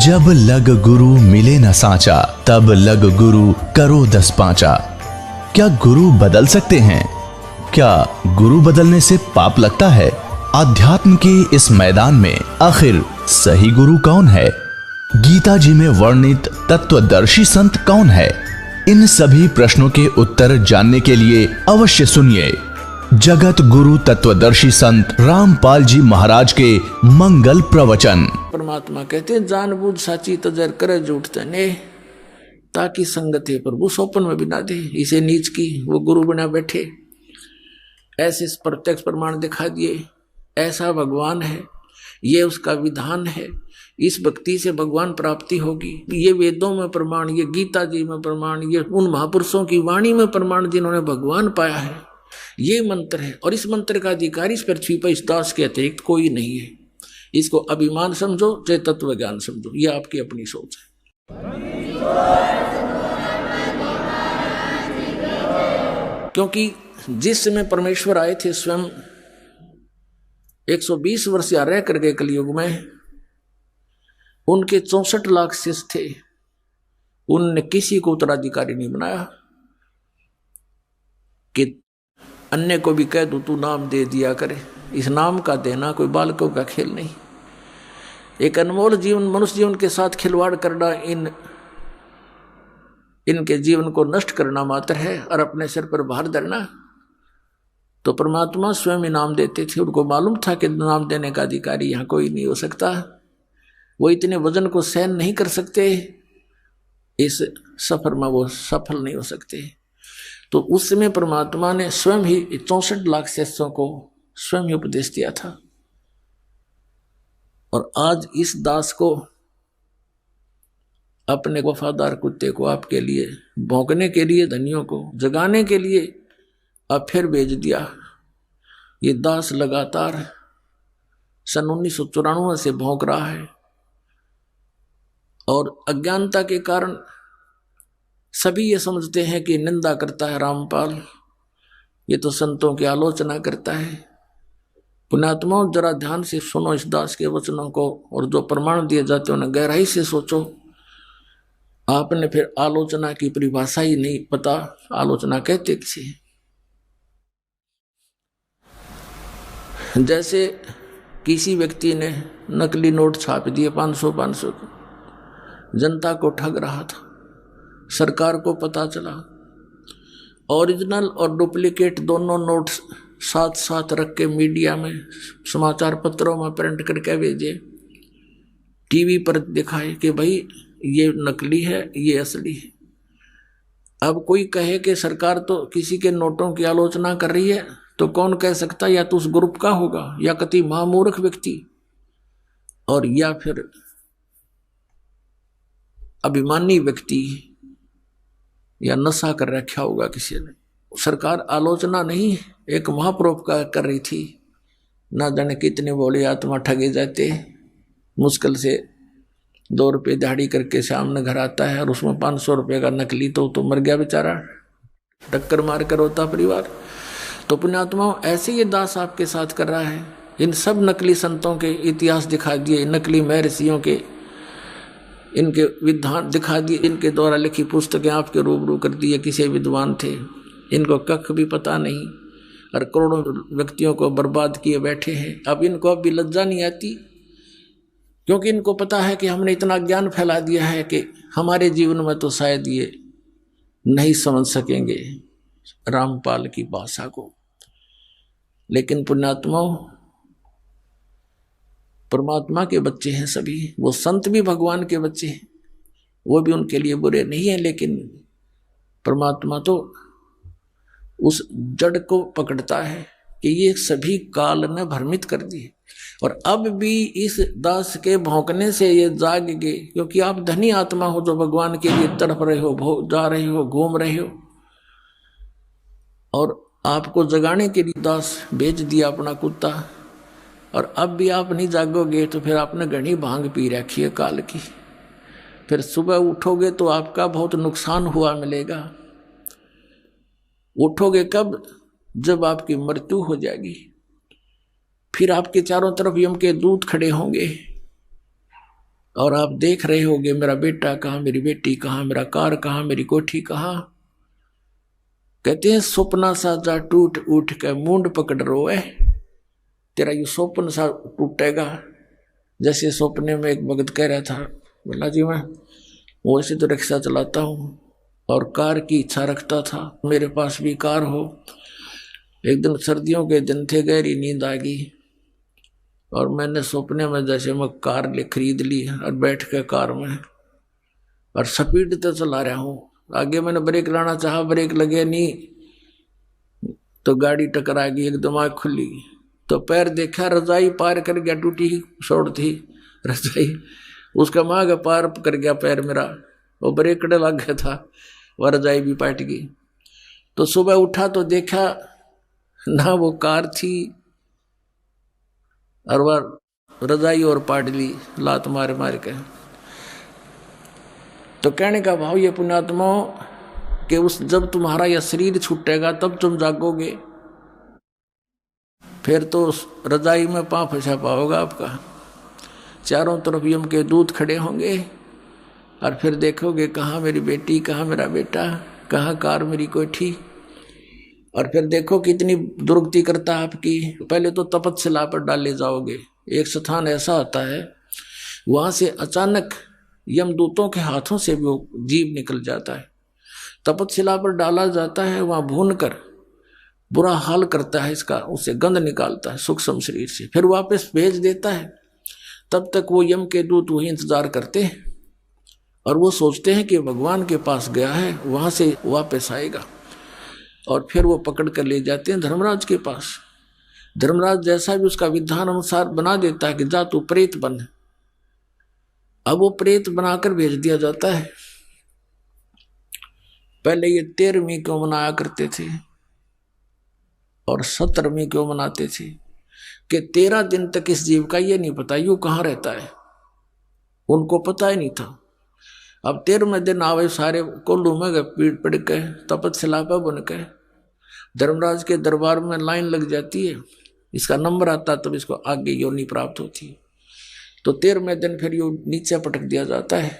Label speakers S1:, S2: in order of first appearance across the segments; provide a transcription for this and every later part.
S1: जब लग गुरु मिले न साचा, तब लग गुरु करो 10 पांचा। क्या गुरु बदल सकते हैं? क्या गुरु बदलने से पाप लगता है? आध्यात्म के इस मैदान में आखिर सही गुरु कौन है? गीता जी में वर्णित तत्वदर्शी संत कौन है? इन सभी प्रश्नों के उत्तर जानने के लिए अवश्य सुनिए जगत गुरु तत्वदर्शी संत रामपाल जी महाराज के मंगल प्रवचन।
S2: परमात्मा कहते हैं जानबूझ साची तजर करे झूठ तने, ताकि संगत है प्रभु सोपन में भी ना दे। इसे नीच की वो गुरु बना बैठे, ऐसे प्रत्यक्ष प्रमाण दिखा दिए, ऐसा भगवान है, ये उसका विधान है, इस भक्ति से भगवान प्राप्ति होगी। ये वेदों में प्रमाण, ये गीता जी में प्रमाण, ये उन महापुरुषों की वाणी में प्रमाण जिन्होंने भगवान पाया है, ये मंत्र है। और इस मंत्र का अधिकारी इस पृथ्वी पर इस दास के अतिरिक्त कोई नहीं है। इसको अभिमान समझो चाहे तत्व ज्ञान समझो, ये आपकी अपनी सोच है। क्योंकि जिस समय परमेश्वर आए थे स्वयं 120 वर्ष या रह करके कलयुग में, उनके 64 लाख शिष्य थे, उनने किसी को उत्तराधिकारी नहीं बनाया कि अन्य को भी कह दू तू नाम दे दिया करे। इस नाम का देना कोई बालकों का खेल नहीं। एक अनमोल जीवन, मनुष्य जीवन के साथ खिलवाड़ करना, इनके जीवन को नष्ट करना मात्र है और अपने सिर पर भार धरना। तो परमात्मा स्वयं इनाम देते थे। उनको मालूम था कि नाम देने का अधिकारी यहाँ कोई नहीं हो सकता, वो इतने वजन को सहन नहीं कर सकते, इस सफर में वो सफल नहीं हो सकते। तो उस समय परमात्मा ने स्वयं ही 64 लाख शिष्यों को स्वयं ही उपदेश दिया था। और आज इस दास को, अपने वफादार कुत्ते को आपके लिए भौंकने के लिए, धनियों को जगाने के लिए अब फिर भेज दिया। ये दास लगातार सन 1994 से भौंक रहा है और अज्ञानता के कारण सभी ये समझते हैं कि निंदा करता है रामपाल, ये तो संतों की आलोचना करता है। पुण्यात्माओं, जरा ध्यान से सुनो इस दास के वचनों को, और जो प्रमाण दिए जाते हैं उन्हें गहराई से सोचो। आपने फिर आलोचना की परिभाषा ही नहीं पता, आलोचना कहते किसे। जैसे किसी व्यक्ति ने नकली नोट छाप दिए 500 जनता को ठग रहा था, सरकार को पता चला, ओरिजिनल और डुप्लीकेट दोनों नोट साथ साथ रख के मीडिया में, समाचार पत्रों में प्रिंट करके भेजे, टीवी पर दिखाए कि भाई ये नकली है, ये असली है। अब कोई कहे कि सरकार तो किसी के नोटों की आलोचना कर रही है, तो कौन कह सकता, या तो उस ग्रुप का होगा, या कति महामूर्ख व्यक्ति, और या फिर अभिमानी व्यक्ति, या नशा कर रखा होगा किसी ने। सरकार आलोचना नहीं, एक महापरोपकार कर रही थी। ना जाने कितने बोले आत्मा ठगे जाते, मुश्किल से 2 रुपये दिहाड़ी करके सामने घर आता है और उसमें 500 रुपये का नकली, तो मर गया बेचारा, टक्कर मार कर होता परिवार। तो पुण्यात्माओं, ऐसे ये दास आपके साथ कर रहा है। इन सब नकली संतों के इतिहास दिखा दिए, नकली महर्षियों के इनके विधान दिखा दिए, इनके द्वारा लिखी पुस्तकें आपके रूबरू कर दिए। किसी विद्वान थे, इनको कख भी पता नहीं, और करोड़ों व्यक्तियों को बर्बाद किए बैठे हैं। अब इनको अब भी लज्जा नहीं आती, क्योंकि इनको पता है कि हमने इतना ज्ञान फैला दिया है कि हमारे जीवन में तो शायद ये नहीं समझ सकेंगे रामपाल की भाषा को। लेकिन पुण्यात्माओं, परमात्मा के बच्चे हैं सभी, वो संत भी भगवान के बच्चे हैं, वो भी उनके लिए बुरे नहीं है। लेकिन परमात्मा तो उस जड़ को पकड़ता है कि ये सभी काल ने भ्रमित कर दिए, और अब भी इस दास के भौंकने से ये जाग गए। क्योंकि आप धनी आत्मा हो जो भगवान के लिए तड़प रहे हो, जा रहे हो, घूम रहे हो, और आपको जगाने के लिए दास भेज दिया अपना कुत्ता, और अब भी आप नहीं जागोगे तो फिर आपने घनी भांग पी रखी है काल की। फिर सुबह उठोगे तो आपका बहुत नुकसान हुआ मिलेगा। उठोगे कब? जब आपकी मृत्यु हो जाएगी। फिर आपके चारों तरफ यम के दूत खड़े होंगे और आप देख रहे होगे मेरा बेटा कहाँ, मेरी बेटी कहाँ, मेरा कार कहाँ, मेरी कोठी कहाँ। कहते हैं सपना सा जा टूट उठ के मुंड पकड़ रोए, तेरा ये स्वप्न सा टूटेगा। जैसे सपने में एक भगत कह रहा था, बोला जी मैं वैसे तो रिक्शा चलाता हूँ और कार की इच्छा रखता था, मेरे पास भी कार हो। एक दिन सर्दियों के दिन थे, गहरी नींद आ गई और मैंने सपने में जैसे मैं कार ले खरीद ली और बैठ के कार में और स्पीड तो चला रहा हूँ। आगे मैंने ब्रेक लाना चाहा, ब्रेक लगे नहीं तो गाड़ी टकरा गई, एकदम आँख खुली तो पैर देखा, रजाई पार कर गया, टूटी शोड़ थी रजाई, उसका मांग पार कर गया पैर मेरा, वो ब्रेक लग गया था, वह रजाई भी पाट गई। तो सुबह उठा तो देखा ना वो कार थी और वह रजाई और पाट ली लात मार मार के। तो कहने का भाव ये पुण्यात्मा कि उस जब तुम्हारा यह शरीर छूटेगा तब तुम जागोगे, फिर तो उस रजाई में पाँव फंसा पाओगा आपका। चारों तरफ यम के दूत खड़े होंगे और फिर देखोगे कहाँ मेरी बेटी, कहाँ मेरा बेटा, कहाँ कार मेरी कोठी। और फिर देखो कितनी दुर्गति करता है आपकी। पहले तो तपस्या पर डाले जाओगे, एक स्थान ऐसा होता है वहां से अचानक यमदूतों के हाथों से भी वो जीव निकल जाता है। तपस्या पर डाला जाता है, वहां भून कर बुरा हाल करता है इसका, उससे गंध निकालता है सूक्ष्म शरीर से, फिर वापस भेज देता है। तब तक वो यम के दूत वही इंतजार करते हैं और वो सोचते हैं कि भगवान के पास गया है, वहां से वापस आएगा, और फिर वो पकड़ कर ले जाते हैं धर्मराज के पास। धर्मराज जैसा भी उसका विधान अनुसार बना देता है कि जा तू प्रेत बन। अब वो प्रेत बनाकर भेज दिया जाता है। पहले ये 13वीं क्यों मनाया करते थे और 17वीं क्यों मनाते थे कि 13 दिन तक इस जीव का ये नहीं पता यूं कहाँ रहता है, उनको पता ही नहीं था। अब 13वें दिन आवे सारे कोल्लू में गए, पीठ पड़ के तपस्या पर बन के धर्मराज के दरबार में लाइन लग जाती है, इसका नंबर आता तब इसको आगे योनि प्राप्त होती है। तो 13वें दिन फिर यो नीचे पटक दिया जाता है,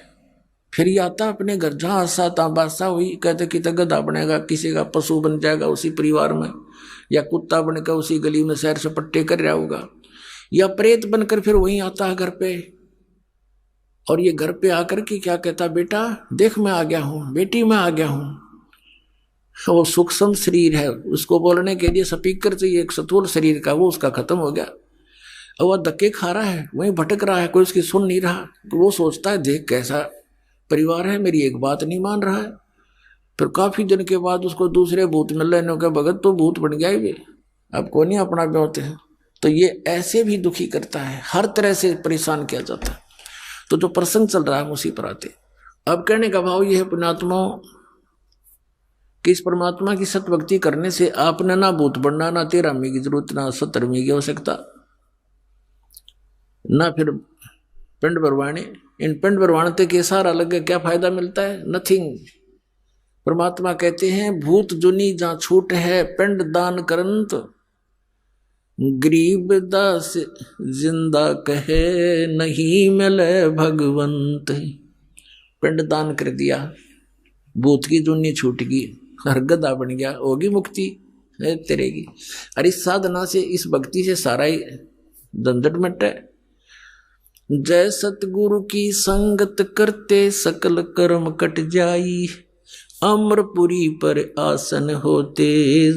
S2: फिर ये आता अपने घर, जहाँ आशा बादशाह हुई, कहते कि गधा बनेगा, किसी का पशु बन जाएगा उसी परिवार में, या कुत्ता बनकर उसी गली में सैर सपट्टे कर रहा होगा, या प्रेत बनकर फिर वहीं आता है घर पे। और ये घर पे आकर के क्या कहता, बेटा देख मैं आ गया हूँ, बेटी मैं आ गया हूँ। वो सूक्ष्म शरीर है, उसको बोलने के लिए स्पीकर चाहिए एक स्थूल शरीर का, वो उसका खत्म हो गया। और वह धक्के खा रहा है, वहीं भटक रहा है, कोई उसकी सुन नहीं रहा। वो सोचता है देख कैसा परिवार है, मेरी एक बात नहीं मान रहा है। फिर काफी दिन के बाद उसको दूसरे भूत मिल रहे हैं, भगत तो भूत बन गया ही, अब को नहीं अपना होते हैं। तो ये ऐसे भी दुखी करता है, हर तरह से परेशान किया जाता है। तो जो प्रसंग चल रहा है उसी पर आते। अब कहने का भाव यह है पुण्यात्मा कि इस परमात्मा की सतभक्ति करने से आपने ना भूत बनना, ना 13वीं की जरूरत, ना 17वीं की आवश्यकता, ना फिर पिंड भरवाने। इन पिंड भरवाने के सारा लगे क्या फायदा मिलता है? नथिंग। परमात्मा कहते हैं भूत जुनी जहां छूट है पिंड दान करंत, गरीब दास जिंदा कहे नहीं मिले भगवंत। पिंड दान कर दिया, भूत की जुनी छूट गई, हर गधा बन गया, होगी मुक्ति तेरेगी। अरे इस साधना से, इस भक्ति से सारा ही झंझट मिटे। जय सतगुरु की संगत करते सकल कर्म कट जाई, अमरपुरी पर आसन होते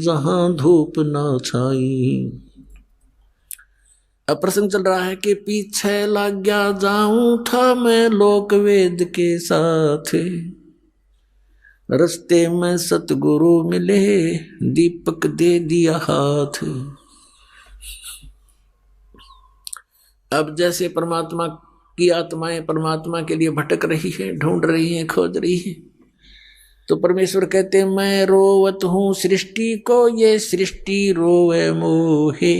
S2: जहां धूप ना छाई। अब प्रसंग चल रहा है कि पीछे लग गया जाऊं था मैं लोक वेद के साथ, रस्ते में सतगुरु मिले दीपक दे दिया हाथ। अब जैसे परमात्मा की आत्माएं परमात्मा के लिए भटक रही है, ढूंढ रही है, खोज रही है, तो परमेश्वर कहते मैं रोवत हूं सृष्टि को, ये सृष्टि रोवे मोहे।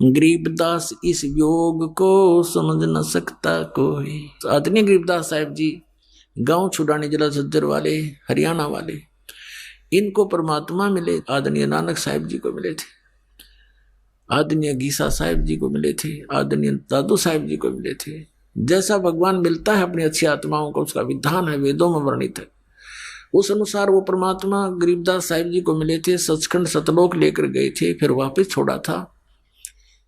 S2: गरीबदास इस योग को समझ न सकता कोई। तो आदरणीय गरीबदास साहिब जी गांव छुड़ाने जिला झज्जर वाले, हरियाणा वाले, इनको परमात्मा मिले, आदरणीय नानक साहिब जी को मिले थे। आदरणीय गीसा साहिब जी को मिले थे, आदरणीय दादू साहिब जी को मिले थे। जैसा भगवान मिलता है अपनी अच्छी आत्माओं को, उसका विधान है, वेदों में वर्णित है। उस अनुसार वो परमात्मा गरीबदास साहिब जी को मिले थे, सचखंड सतलोक लेकर गए थे, फिर वापस छोड़ा था।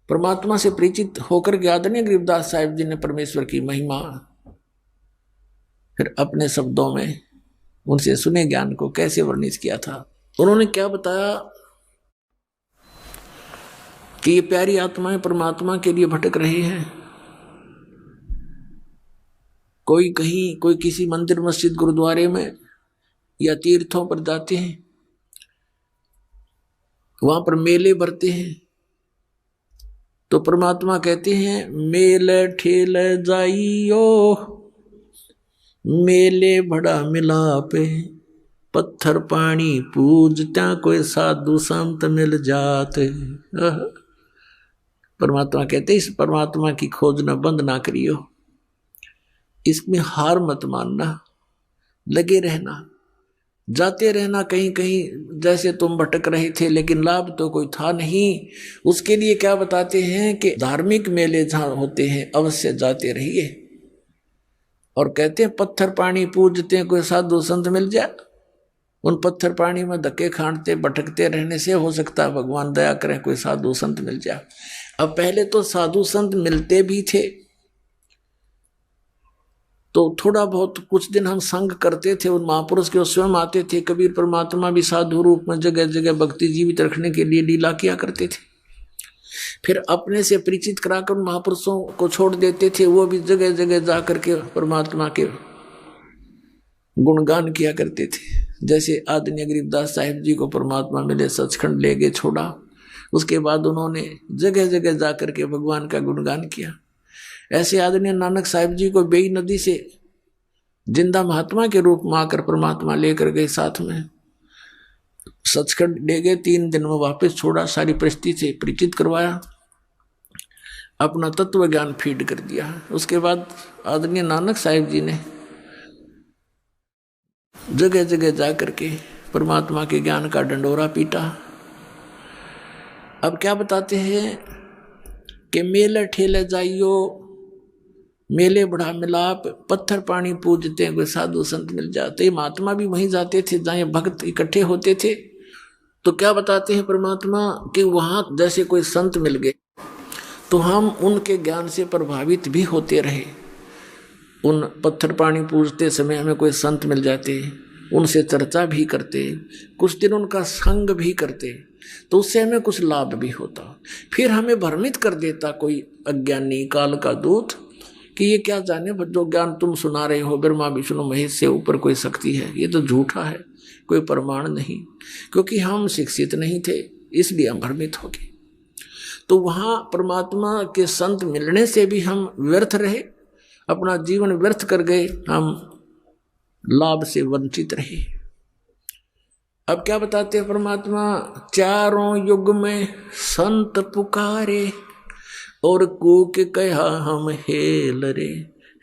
S2: परमात्मा से परिचित होकर के आदरणीय गरीबदास साहिब जी ने परमेश्वर की महिमा फिर अपने शब्दों में उनसे सुने ज्ञान को कैसे वर्णित किया था। उन्होंने क्या बताया कि ये प्यारी आत्माएं परमात्मा के लिए भटक रही हैं, कोई कहीं, कोई किसी मंदिर मस्जिद गुरुद्वारे में या तीर्थों पर जाते हैं, वहां पर मेले भरते हैं, तो परमात्मा कहते हैं मेले ठेले जाइयो, मेले बड़ा मिलापे, पत्थर पानी पूजता कोई साधु संत मिल जाते। परमात्मा कहते इस परमात्मा की खोज न बंद ना करियो, इसमें हार मत मानना, लगे रहना, जाते रहना कहीं कहीं, जैसे तुम भटक रहे थे लेकिन लाभ तो कोई था नहीं। उसके लिए क्या बताते हैं कि धार्मिक मेले जहां होते हैं अवश्य जाते रहिए, और कहते हैं पत्थर पानी पूजते हैं कोई साधु संत मिल जाए। उन पत्थर पानी में धक्के खांडते भटकते रहने से हो सकता है भगवान दया करें कोई साधु संत मिल जाए। अब पहले तो साधु संत मिलते भी थे, तो थोड़ा बहुत कुछ दिन हम संग करते थे, उन महापुरुष के स्वयं आते थे। कबीर परमात्मा भी साधु रूप में जगह जगह भक्ति जीवित रखने के लिए लीला किया करते थे। फिर अपने से परिचित कराकर उन महापुरुषों को छोड़ देते थे, वो भी जगह जगह जाकर के परमात्मा के गुणगान किया करते थे। जैसे आदरणीय गरीबदास साहिब जी को परमात्मा मिले, सचखंड ले गए, छोड़ा, उसके बाद उन्होंने जगह जगह जाकर के भगवान का गुणगान किया। ऐसे आदरणीय नानक साहिब जी को बेई नदी से जिंदा महात्मा के रूप में आकर परमात्मा लेकर गए, साथ में सचखंड ले गए, 3 दिन में वापस छोड़ा, सारी परिस्थिति से परिचित करवाया, अपना तत्व ज्ञान फीड कर दिया। उसके बाद आदरणीय नानक साहिब जी ने जगह जगह जाकर के परमात्मा के ज्ञान का डंडोरा पीटा। अब क्या बताते हैं कि मेले ठेले जाइयो, मेले बड़ा मिलाप, पत्थर पानी पूजते हैं कोई साधु संत मिल जाते। महात्मा भी वहीं जाते थे जहाँ भक्त इकट्ठे होते थे। तो क्या बताते हैं परमात्मा कि वहां जैसे कोई संत मिल गए तो हम उनके ज्ञान से प्रभावित भी होते रहे। उन पत्थर पानी पूजते समय हमें कोई संत मिल जाते, उनसे चर्चा भी करते, कुछ दिन उनका संग भी करते, तो उससे हमें कुछ लाभ भी होता। फिर हमें भ्रमित कर देता कोई अज्ञानी काल का दूत कि ये क्या जाने, जो ज्ञान तुम सुना रहे हो ब्रह्मा विष्णु महेश से ऊपर कोई शक्ति है, ये तो झूठा है, कोई प्रमाण नहीं। क्योंकि हम शिक्षित नहीं थे इसलिए हम भ्रमित हो गए। तो वहां परमात्मा के संत मिलने से भी हम व्यर्थ रहे, अपना जीवन व्यर्थ कर गए, हम लाभ से वंचित रहे। अब क्या बताते हैं परमात्मा, चारों युग में संत पुकारे और कूक कहा हम हेल रे,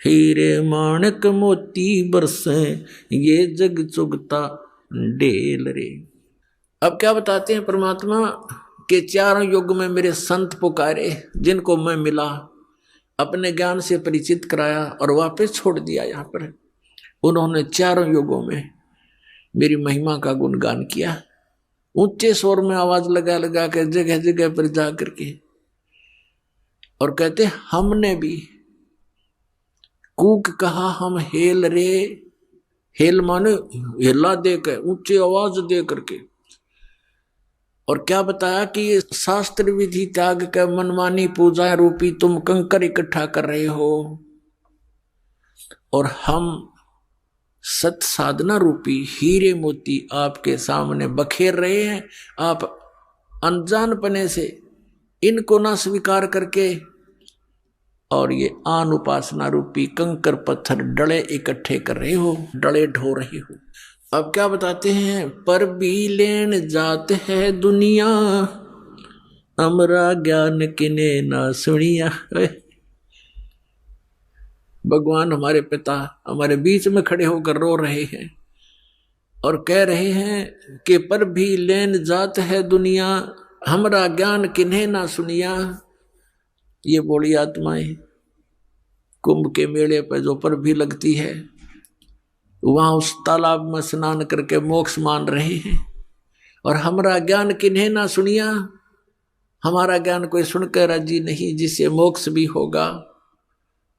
S2: हीरे माणक मोती बरसे ये जग चुगता डेल रे। अब क्या बताते हैं परमात्मा कि चारों युग में मेरे संत पुकारे, जिनको मैं मिला, अपने ज्ञान से परिचित कराया और वापस छोड़ दिया। यहाँ पर उन्होंने चारों युगों में मेरी महिमा का गुणगान किया, ऊंचे स्वर में आवाज लगा लगा कर जगह जगह पर जा करके, और कहते हमने भी कूक कहा हम हेल रे, हेल माने हिला दे कर, ऊंची आवाज दे करके। और क्या बताया कि ये शास्त्र विधि त्याग कर मनमानी पूजा रूपी तुम कंकर इकट्ठा कर रहे हो, और हम सत साधना रूपी हीरे मोती आपके सामने बखेर रहे हैं। आप अनजानपने से इनको ना स्वीकार करके और ये आन उपासना रूपी कंकर पत्थर डले इकट्ठे कर रहे हो, डले ढो रहे हो। अब क्या बताते हैं, पर भी लेन जात है दुनिया, अमरा ज्ञान किने ना सुनिया। भगवान हमारे पिता हमारे बीच में खड़े होकर रो रहे हैं और कह रहे हैं कि पर भी लेन जात है दुनिया, हमरा ज्ञान किन्हें ना सुनिया, ये बोली आत्माएं कुंभ के मेले पर जो पर भी लगती है, वहां उस तालाब में स्नान करके मोक्ष मान रहे हैं। और हमरा ज्ञान किन्हें ना सुनिया, हमारा ज्ञान कोई सुनकर राजी नहीं, जिससे मोक्ष भी होगा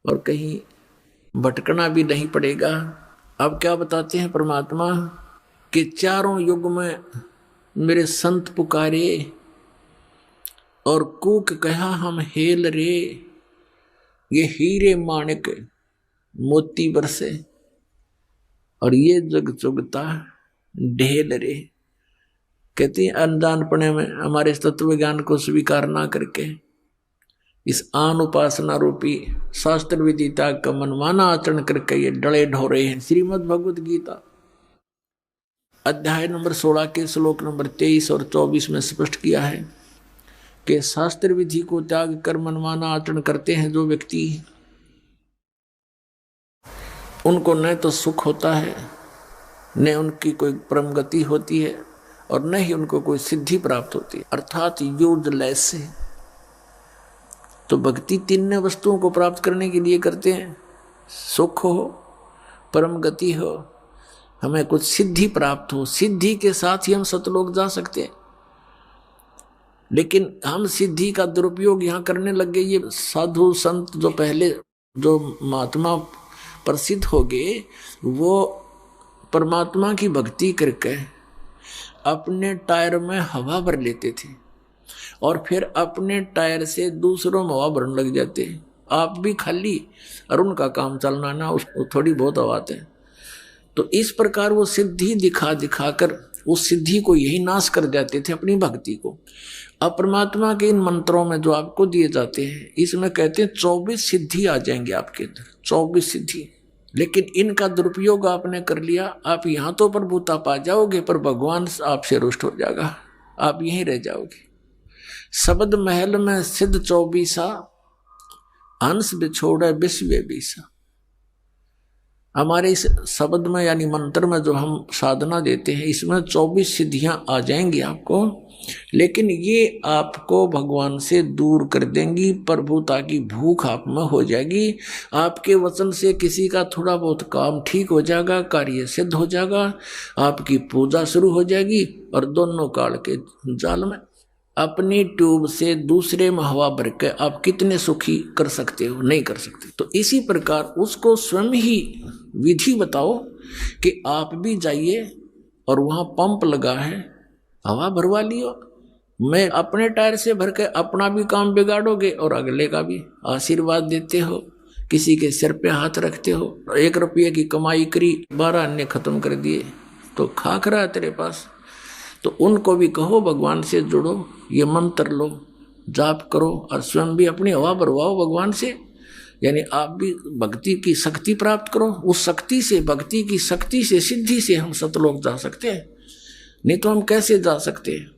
S2: और कहीं भटकना भी नहीं पड़ेगा। अब क्या बताते हैं परमात्मा कि चारों युग में मेरे संत पुकारे और कूक कहा हम हेल रे, ये हीरे माणिक मोती बरसे और ये जग चुगता ढेल रे। कहती हैं अनजानपने में हमारे तत्व ज्ञान को स्वीकार ना करके इस आन उपासना रूपी शास्त्र विदिता का मनमाना आचरण करके ये डले ढोरे हैं। श्रीमद् भगवद गीता अध्याय नंबर 16 के श्लोक नंबर 23 और 24 में स्पष्ट किया है कि शास्त्र विधि को त्याग कर मनमाना आचरण करते हैं जो व्यक्ति, उनको न तो सुख होता है, न उनकी कोई परम गति होती है और न ही उनको कोई सिद्धि प्राप्त होती है, अर्थात यूजलेस है। तो भक्ति तीन वस्तुओं को प्राप्त करने के लिए करते हैं, सुख हो, परम गति हो, हमें कुछ सिद्धि प्राप्त हो। सिद्धि के साथ ही हम सतलोक जा सकते हैं। लेकिन हम सिद्धि का दुरुपयोग यहाँ करने लग गए। ये साधु संत जो पहले जो महात्मा प्रसिद्ध हो गए, वो परमात्मा की भक्ति करके अपने टायर में हवा भर लेते थे और फिर अपने टायर से दूसरों में हवा भरने लग जाते। आप भी खाली और उनका काम चलना ना, उसको थोड़ी बहुत हवा है। तो इस प्रकार वो सिद्धि दिखा दिखा कर उस सिद्धि को यही नाश कर जाते थे, अपनी भक्ति को। अब परमात्मा के इन मंत्रों में जो आपको दिए जाते हैं, इसमें कहते हैं 24 सिद्धि आ जाएंगे आपके अंदर, 24 सिद्धि। लेकिन इनका दुरुपयोग आपने कर लिया, आप यहाँ तो प्रभुता पा जाओगे पर भगवान आपसे रुष्ट हो जाएगा, आप यहीं रह जाओगे। शब्द महल में सिद्ध 24, हंस बिछोड़े विश्व बीसा। हमारे इस शब्द में यानी मंत्र में जो हम साधना देते हैं, इसमें 24 सिद्धियां आ जाएंगी आपको, लेकिन ये आपको भगवान से दूर कर देंगी। प्रभुता की भूख आप में हो जाएगी। आपके वचन से किसी का थोड़ा बहुत काम ठीक हो जाएगा, कार्य सिद्ध हो जाएगा, आपकी पूजा शुरू हो जाएगी और दोनों काल के जाल में अपनी ट्यूब से दूसरे में हवा भर के आप कितने सुखी कर सकते हो? नहीं कर सकते। तो इसी प्रकार उसको स्वयं ही विधि बताओ कि आप भी जाइए और वहां पंप लगा है, हवा भरवा लियो। मैं अपने टायर से भर के अपना भी काम बिगाड़ोगे और अगले का भी। आशीर्वाद देते हो, किसी के सिर पे हाथ रखते हो, 1 रुपये की कमाई करी, 12 अन्य खत्म कर दिए, तो खाक रहा है तेरे पास। तो उनको भी कहो भगवान से जुड़ो, ये मंत्र लो, जाप करो और स्वयं भी अपनी हवा भरवाओ भगवान से। यानी आप भी भक्ति की शक्ति प्राप्त करो। उस शक्ति से, भक्ति की शक्ति से, सिद्धि से हम सतलोक जा सकते हैं। नहीं तो हम कैसे जा सकते हैं?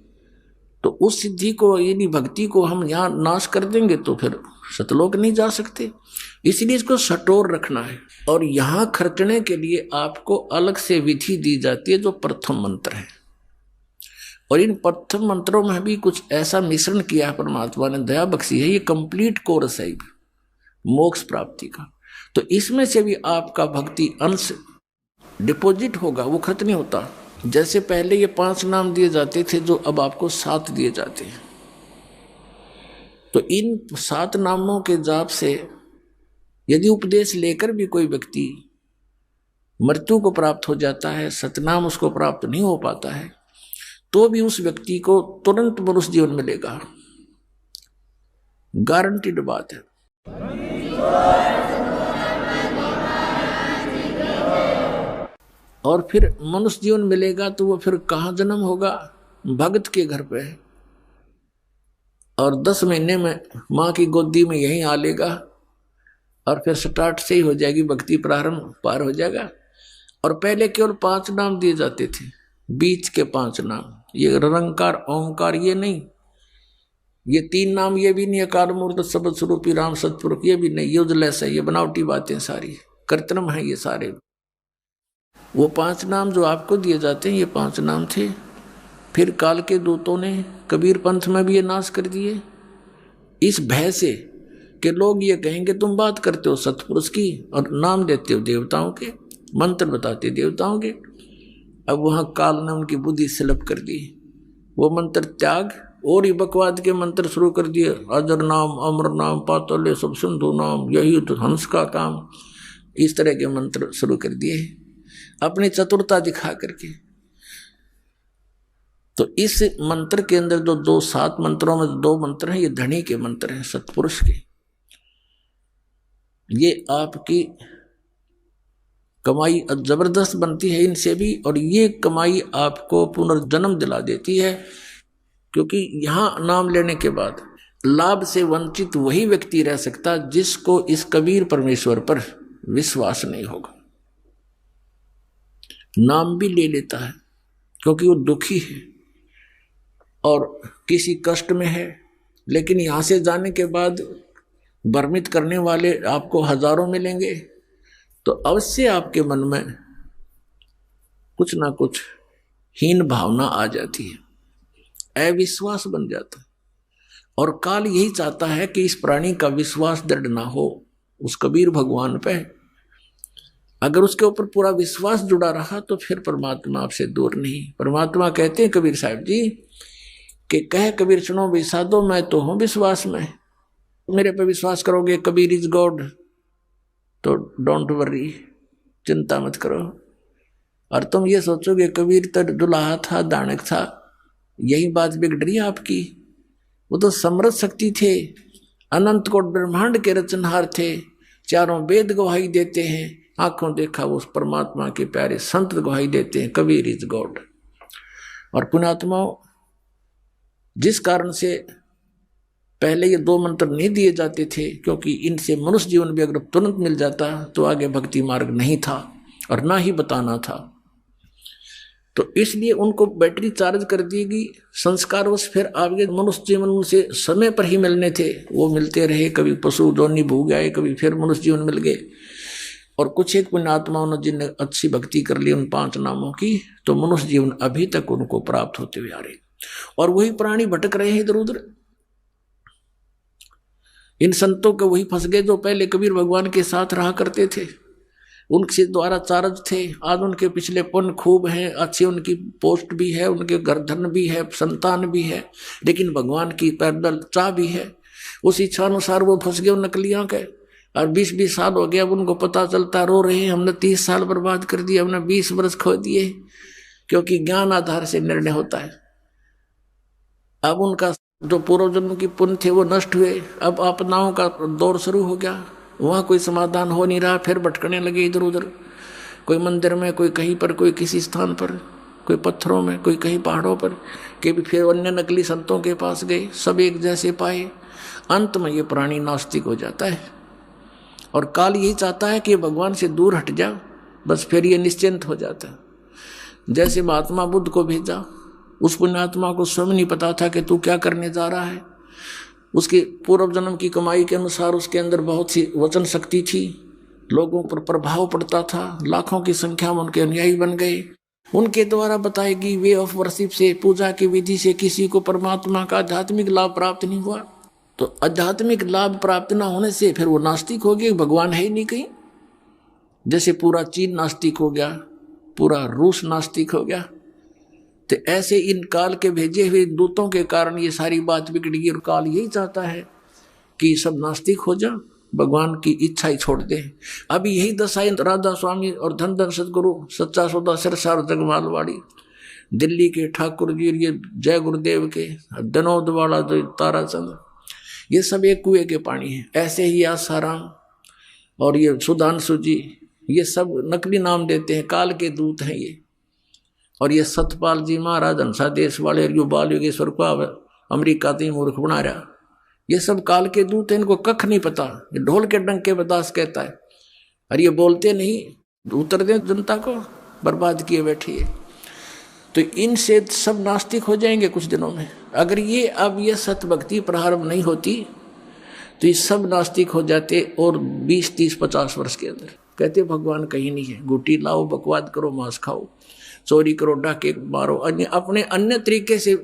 S2: तो उस सिद्धि को यानी भक्ति को हम यहाँ नाश कर देंगे तो फिर सतलोक नहीं जा सकते। इसलिए इसको सटोर रखना है। और यहाँ खर्चने के लिए आपको अलग से विधि दी जाती है जो प्रथम मंत्र है। और इन प्रथम मंत्रों में भी कुछ ऐसा मिश्रण किया है, परमात्मा ने दया बख्शी है। ये कंप्लीट कोर्स है मोक्ष प्राप्ति का। तो इसमें से भी आपका भक्ति अंश डिपॉजिट होगा, वो खत्म नहीं होता। जैसे पहले ये 5 नाम दिए जाते थे, जो अब आपको 7 दिए जाते हैं। तो इन 7 नामों के जाप से यदि उपदेश लेकर भी कोई व्यक्ति मृत्यु को प्राप्त हो जाता है, सतनाम उसको प्राप्त नहीं हो पाता है, तो भी उस व्यक्ति को तुरंत मनुष्य जीवन मिलेगा। गारंटीड बात है। और फिर मनुष्य जीवन मिलेगा तो वो फिर कहाँ जन्म होगा? भक्त के घर पे। और 10 महीने में माँ की गोदी में यहीं आ लेगा और फिर स्टार्ट से ही हो जाएगी भक्ति, प्रारंभ पार हो जाएगा। और पहले केवल 5 नाम दिए जाते थे, बीच के 5 नाम, ये निरंकार ओंकार ये नहीं, ये 3 नाम ये भी नहीं, अकाल मूर्त शब्द स्वरूपी राम सतपुरुष ये भी नहीं, यूजलेस है, ये बनावटी बातें सारी, कृत्रिम है ये सारे। वो 5 नाम जो आपको दिए जाते हैं, ये 5 नाम थे फिर काल के दूतों ने कबीर पंथ में भी ये नाश कर दिए, इस भय से कि लोग ये कहेंगे तुम बात करते हो सतपुरुष की और नाम देते हो देवताओं के, मंत्र बताते देवताओं के। अब वहां काल ने उनकी बुद्धि स्लप कर दी, वो मंत्र त्याग और ही बकवाद के मंत्र शुरू कर दिए। अजर नाम, अमर नाम, पातल्य सब सिंधु नाम, यही तो हंस का काम, इस तरह के मंत्र शुरू कर दिए अपनी चतुरता दिखा करके। तो इस मंत्र के अंदर जो 7 मंत्रों में 2 मंत्र हैं, ये धनी के मंत्र हैं, सतपुरुष के। ये आपकी कमाई जबरदस्त बनती है इनसे भी, और ये कमाई आपको पुनर्जन्म दिला देती है, क्योंकि यहां नाम लेने के बाद लाभ से वंचित वही व्यक्ति रह सकता जिसको इस कबीर परमेश्वर पर विश्वास नहीं होगा। नाम भी ले लेता है क्योंकि वो दुखी है और किसी कष्ट में है, लेकिन यहां से जाने के बाद भ्रमित करने वाले आपको हजारों मिलेंगे, तो अवश्य आपके मन में कुछ ना कुछ हीन भावना आ जाती है, अविश्वास बन जाता है। और काल यही चाहता है कि इस प्राणी का विश्वास दृढ़ ना हो उस कबीर भगवान पे। अगर उसके ऊपर पूरा विश्वास जुड़ा रहा तो फिर परमात्मा आपसे दूर नहीं। परमात्मा कहते हैं कबीर साहब जी कि कह कबीर सुनो विसादो, मैं तो हूं विश्वास में, मेरे पे विश्वास करोगे कबीर इज गॉड, तो डोंट वरी, चिंता मत करो। और तुम ये सोचोगे कबीर तो दुल्हा था, दानक था, यही बात बिगड़ रही है आपकी। वो तो समृद्ध शक्ति थे, अनंत कोट ब्रह्मांड के रचनहार थे, चारों वेद गवाही देते हैं, आंखों देखा वो उस परमात्मा के प्यारे संत गवाही देते हैं कबीर इज गॉड। और पुण्यात्माओं, जिस कारण से पहले ये 2 मंत्र नहीं दिए जाते थे, क्योंकि इनसे मनुष्य जीवन भी अगर तुरंत मिल जाता तो आगे भक्ति मार्ग नहीं था और ना ही बताना था। तो इसलिए उनको बैटरी चार्ज कर दी गई, संस्कारवश फिर आगे मनुष्य जीवन से समय पर ही मिलने थे, वो मिलते रहे, कभी पशु जोनी भूग गए, कभी फिर मनुष्य जीवन मिल गए। और कुछ एक पुण्यात्माओं ने जिनने अच्छी भक्ति कर ली उन 5 नामों की, तो मनुष्य जीवन अभी तक उनको प्राप्त होते हुए आ रहे, और वही प्राणी भटक रहे हैं इधर उधर। इन संतों के वही फंस गए जो पहले कबीर भगवान के साथ रहा करते थे, उनके द्वारा चार्ज थे। आज उनके पिछले पुण्य खूब हैं, अच्छी उनकी पोस्ट भी है, उनके गर्दन भी है, संतान भी है, लेकिन भगवान की पैदल चाह भी है। उस इच्छा अनुसार वो फंस गए उन नकलियां के, और 20-20 साल हो गया, अब उनको पता चलता, रो रहे हैं हमने 30 साल बर्बाद कर दिए, हमने 20 वर्ष खो दिए, क्योंकि ज्ञान आधार से निर्णय होता है। अब उनका जो पूर्व जन्म की पुण्य थे वो नष्ट हुए, अब आपदाओं का दौर शुरू हो गया, वहाँ कोई समाधान हो नहीं रहा, फिर भटकने लगे इधर उधर, कोई मंदिर में, कोई कहीं पर, कोई किसी स्थान पर, कोई पत्थरों में, कोई कहीं पहाड़ों पर, कि भी फिर अन्य नकली संतों के पास गए, सब एक जैसे पाए। अंत में ये प्राणी नास्तिक हो जाता है, और काल यही चाहता है कि भगवान से दूर हट जा, बस फिर ये निश्चिंत हो जाता है। जैसे महात्मा बुद्ध को भेजा, उस पुण्यात्मा को स्वयं नहीं पता था कि तू क्या करने जा रहा है। उसके पूर्व जन्म की कमाई के अनुसार उसके अंदर बहुत सी वचन शक्ति थी, लोगों पर प्रभाव पड़ता था, लाखों की संख्या में उनके अनुयायी बन गए। उनके द्वारा बताई गई वे ऑफ वर्शिप से, पूजा की विधि से किसी को परमात्मा का आध्यात्मिक लाभ प्राप्त नहीं हुआ। तो आध्यात्मिक लाभ प्राप्त न होने से फिर वो नास्तिक हो गए, भगवान है ही नहीं कहीं। जैसे पूरा चीन नास्तिक हो गया, पूरा रूस नास्तिक हो गया, तो ऐसे इन काल के भेजे हुए दूतों के कारण ये सारी बात बिगड़ गई। और काल यही चाहता है कि सब नास्तिक हो जा, भगवान की इच्छा ही छोड़ दे। अभी यही दशा राधा स्वामी और धन धन सदगुरु सच्चा सौदा सिरसार जगमालवाड़ी, दिल्ली के ठाकुर जी, ये जय गुरुदेव के दनोद वाला जो ताराचंद, ये सब एक कुएं के पानी है। ऐसे ही आसाराम और ये सुधांशु जी, ये सब नकली नाम देते हैं, काल के दूत हैं ये। और ये सतपाल जी महाराज हंसा देश वाले, और यो बाल योगेश्वर को अमरीका तीन मूर्ख बना रहा, ये सब काल के दूत हैं, इनको कख नहीं पता। ये ढोल के डंके बदास कहता है, और ये बोलते नहीं, उतर दे जनता को, बर्बाद किए बैठी है। तो इनसे सब नास्तिक हो जाएंगे कुछ दिनों में। अगर ये अब ये सत भक्ति प्रारंभ नहीं होती तो ये सब नास्तिक हो जाते, और 20, 30, 50 वर्ष के अंदर। कहते भगवान कहीं नहीं है, गुटी लाओ, बकवाद करो, मांस खाओ। चोरी करो, डाके मारो, अपने अन्य तरीके से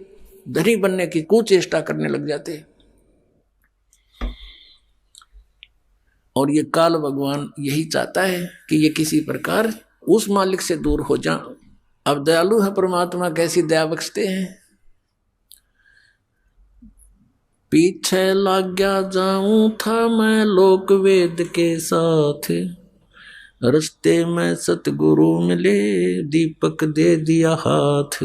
S2: धनी बनने की कुचेष्टा करने लग जाते हैं। और ये काल भगवान यही चाहता है कि ये किसी प्रकार उस मालिक से दूर हो जाए। अब दयालु है परमात्मा, कैसी दया बख्शते हैं। पीछे लग गया जाऊं था मैं लोक वेद के साथ, रस्ते में सतगुरु मिले दीपक दे दिया हाथ।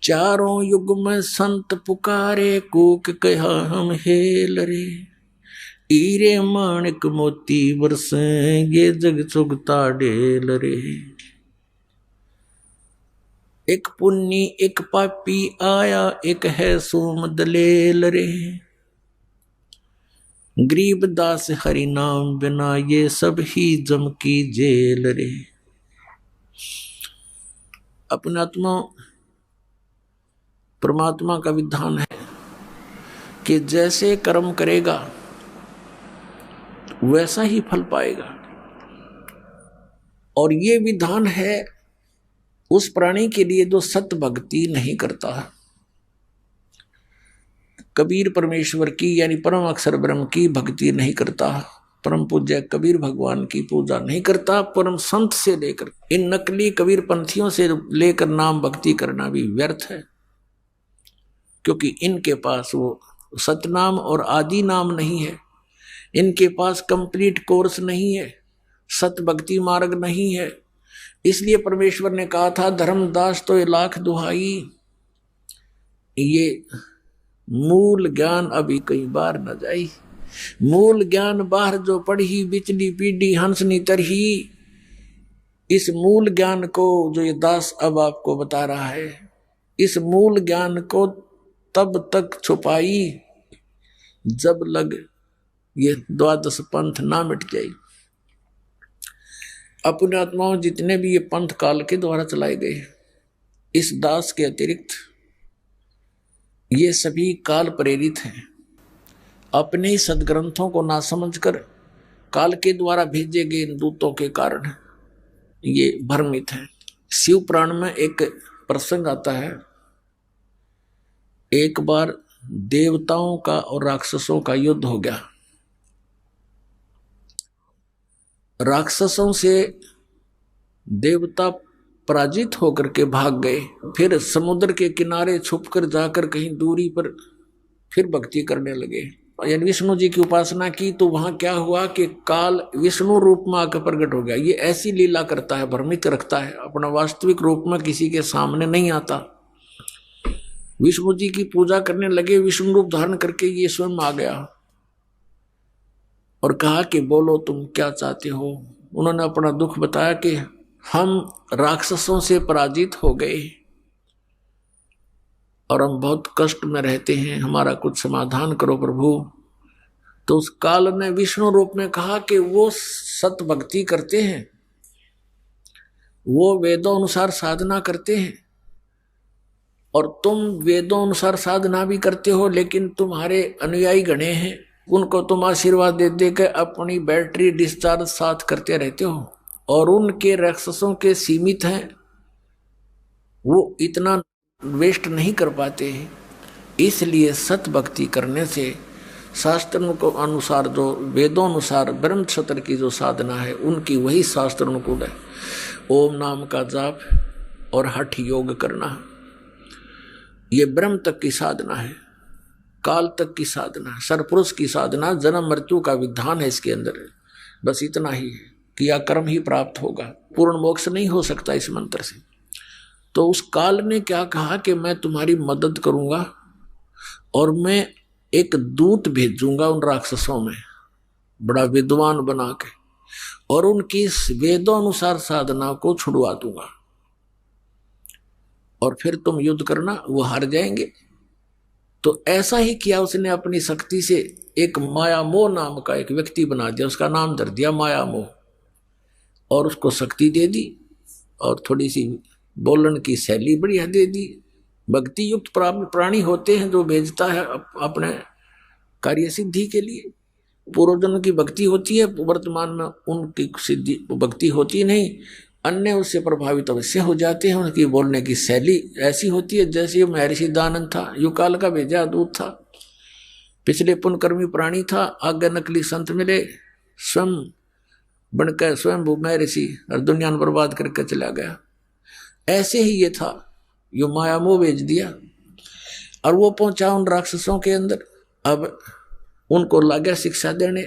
S2: चारों युग में संत पुकारे कूक कहा हम हेल रे, हीरे माणिक मोती बरसे ये जग चुगता ढेल रे। एक पुन्नी एक पापी आया, एक है सोम दलेल रे, गरीब दास हरि नाम बिना ये सब ही जम की जेल रे। अपने आत्मा परमात्मा का विधान है कि जैसे कर्म करेगा वैसा ही फल पाएगा। और ये विधान है उस प्राणी के लिए जो सत भक्ति नहीं करता। कबीर परमेश्वर की यानी परम अक्षर ब्रह्म की भक्ति नहीं करता, परम पूज्य कबीर भगवान की पूजा नहीं करता, परम संत से लेकर इन नकली कबीर पंथियों से लेकर नाम भक्ति करना भी व्यर्थ है, क्योंकि इनके पास वो सतनाम और आदि नाम नहीं है, इनके पास कंप्लीट कोर्स नहीं है, सत भक्ति मार्ग नहीं है। इसलिए परमेश्वर ने कहा था धर्मदास तो 1,00,000 दुहाई, ये मूल ज्ञान अभी कई बार न जाई। मूल ज्ञान बाहर जो पढ़ी बिचली पीढ़ी हंसनी तरही, इस मूल ज्ञान को जो ये दास अब आपको बता रहा है, इस मूल ज्ञान को तब तक छुपाई जब लग ये 12 पंथ ना मिट जाए। अपने आत्माओं जितने भी ये पंथ काल के द्वारा चलाए गए, इस दास के अतिरिक्त ये सभी काल प्रेरित हैं। अपने ही सदग्रंथों को ना समझकर काल के द्वारा भेजे गए इन दूतों के कारण ये भ्रमित हैं। शिव पुराण में एक प्रसंग आता है, एक बार देवताओं का और राक्षसों का युद्ध हो गया। राक्षसों से देवता पराजित होकर के भाग गए, फिर समुद्र के किनारे छुपकर जाकर कहीं दूरी पर फिर भक्ति करने लगे, यानी विष्णु जी की उपासना की। तो वहां क्या हुआ कि काल विष्णु रूप में आकर प्रकट हो गया। ये ऐसी लीला करता है, भ्रमित रखता है, अपना वास्तविक रूप में किसी के सामने नहीं आता। विष्णु जी की पूजा करने लगे, विष्णु रूप धारण करके ये स्वयं आ गया और कहा कि बोलो तुम क्या चाहते हो। उन्होंने अपना दुख बताया कि हम राक्षसों से पराजित हो गए और हम बहुत कष्ट में रहते हैं, हमारा कुछ समाधान करो प्रभु। तो उस काल ने विष्णु रूप में कहा कि वो सत भक्ति करते हैं, वो वेदों अनुसार साधना करते हैं और तुम वेदों अनुसार साधना भी करते हो, लेकिन तुम्हारे अनुयायी गणे हैं, उनको तुम आशीर्वाद दे दे के अपनी बैटरी डिस्चार्ज साथ करते रहते हो और उनके राक्षसों के सीमित हैं, वो इतना वेस्ट नहीं कर पाते हैं। इसलिए सत भक्ति करने से शास्त्रों को अनुसार जो वेदों अनुसार ब्रह्म क्षत्र की जो साधना है उनकी वही शास्त्र अनुकूल है। ओम नाम का जाप और हठ योग करना, ये ब्रह्म तक की साधना है, काल तक की साधना है, सरपुरुष की साधना, जन्म मृत्यु का विधान है इसके अंदर। बस इतना ही है, किया कर्म ही प्राप्त होगा, पूर्ण मोक्ष नहीं हो सकता इस मंत्र से। तो उस काल ने क्या कहा कि मैं तुम्हारी मदद करूंगा और मैं एक दूत भेजूंगा उन राक्षसों में, बड़ा विद्वान बना के, और उनकी वेदों अनुसार साधना को छुड़वा दूंगा और फिर तुम युद्ध करना, वो हार जाएंगे। तो ऐसा ही किया उसने, अपनी शक्ति से एक माया मोह नाम का एक व्यक्ति बना दिया, उसका नाम धर दिया माया मोह, और उसको शक्ति दे दी और थोड़ी सी बोलन की शैली बढ़िया दे दी। भक्ति युक्त प्राणी होते हैं जो भेजता है अपने कार्य सिद्धि के लिए। पूर्वजन्म की भक्ति होती है, वर्तमान में उनकी सिद्धि भक्ति होती नहीं, अन्य उससे प्रभावित अवश्य हो जाते हैं। उनकी बोलने की शैली ऐसी होती है जैसे महर्षि दानंद था, युकाल का भेजा दूत था, पिछले पुण्यकर्मी प्राणी था, आगे नकली संत मिले, स्वयं बनकर स्वयं महर्षि और दुनिया में बर्बाद करके चला गया। ऐसे ही ये था, यो माया मोह भेज दिया और वो पहुंचा उन राक्षसों के अंदर। अब उनको लगा शिक्षा देने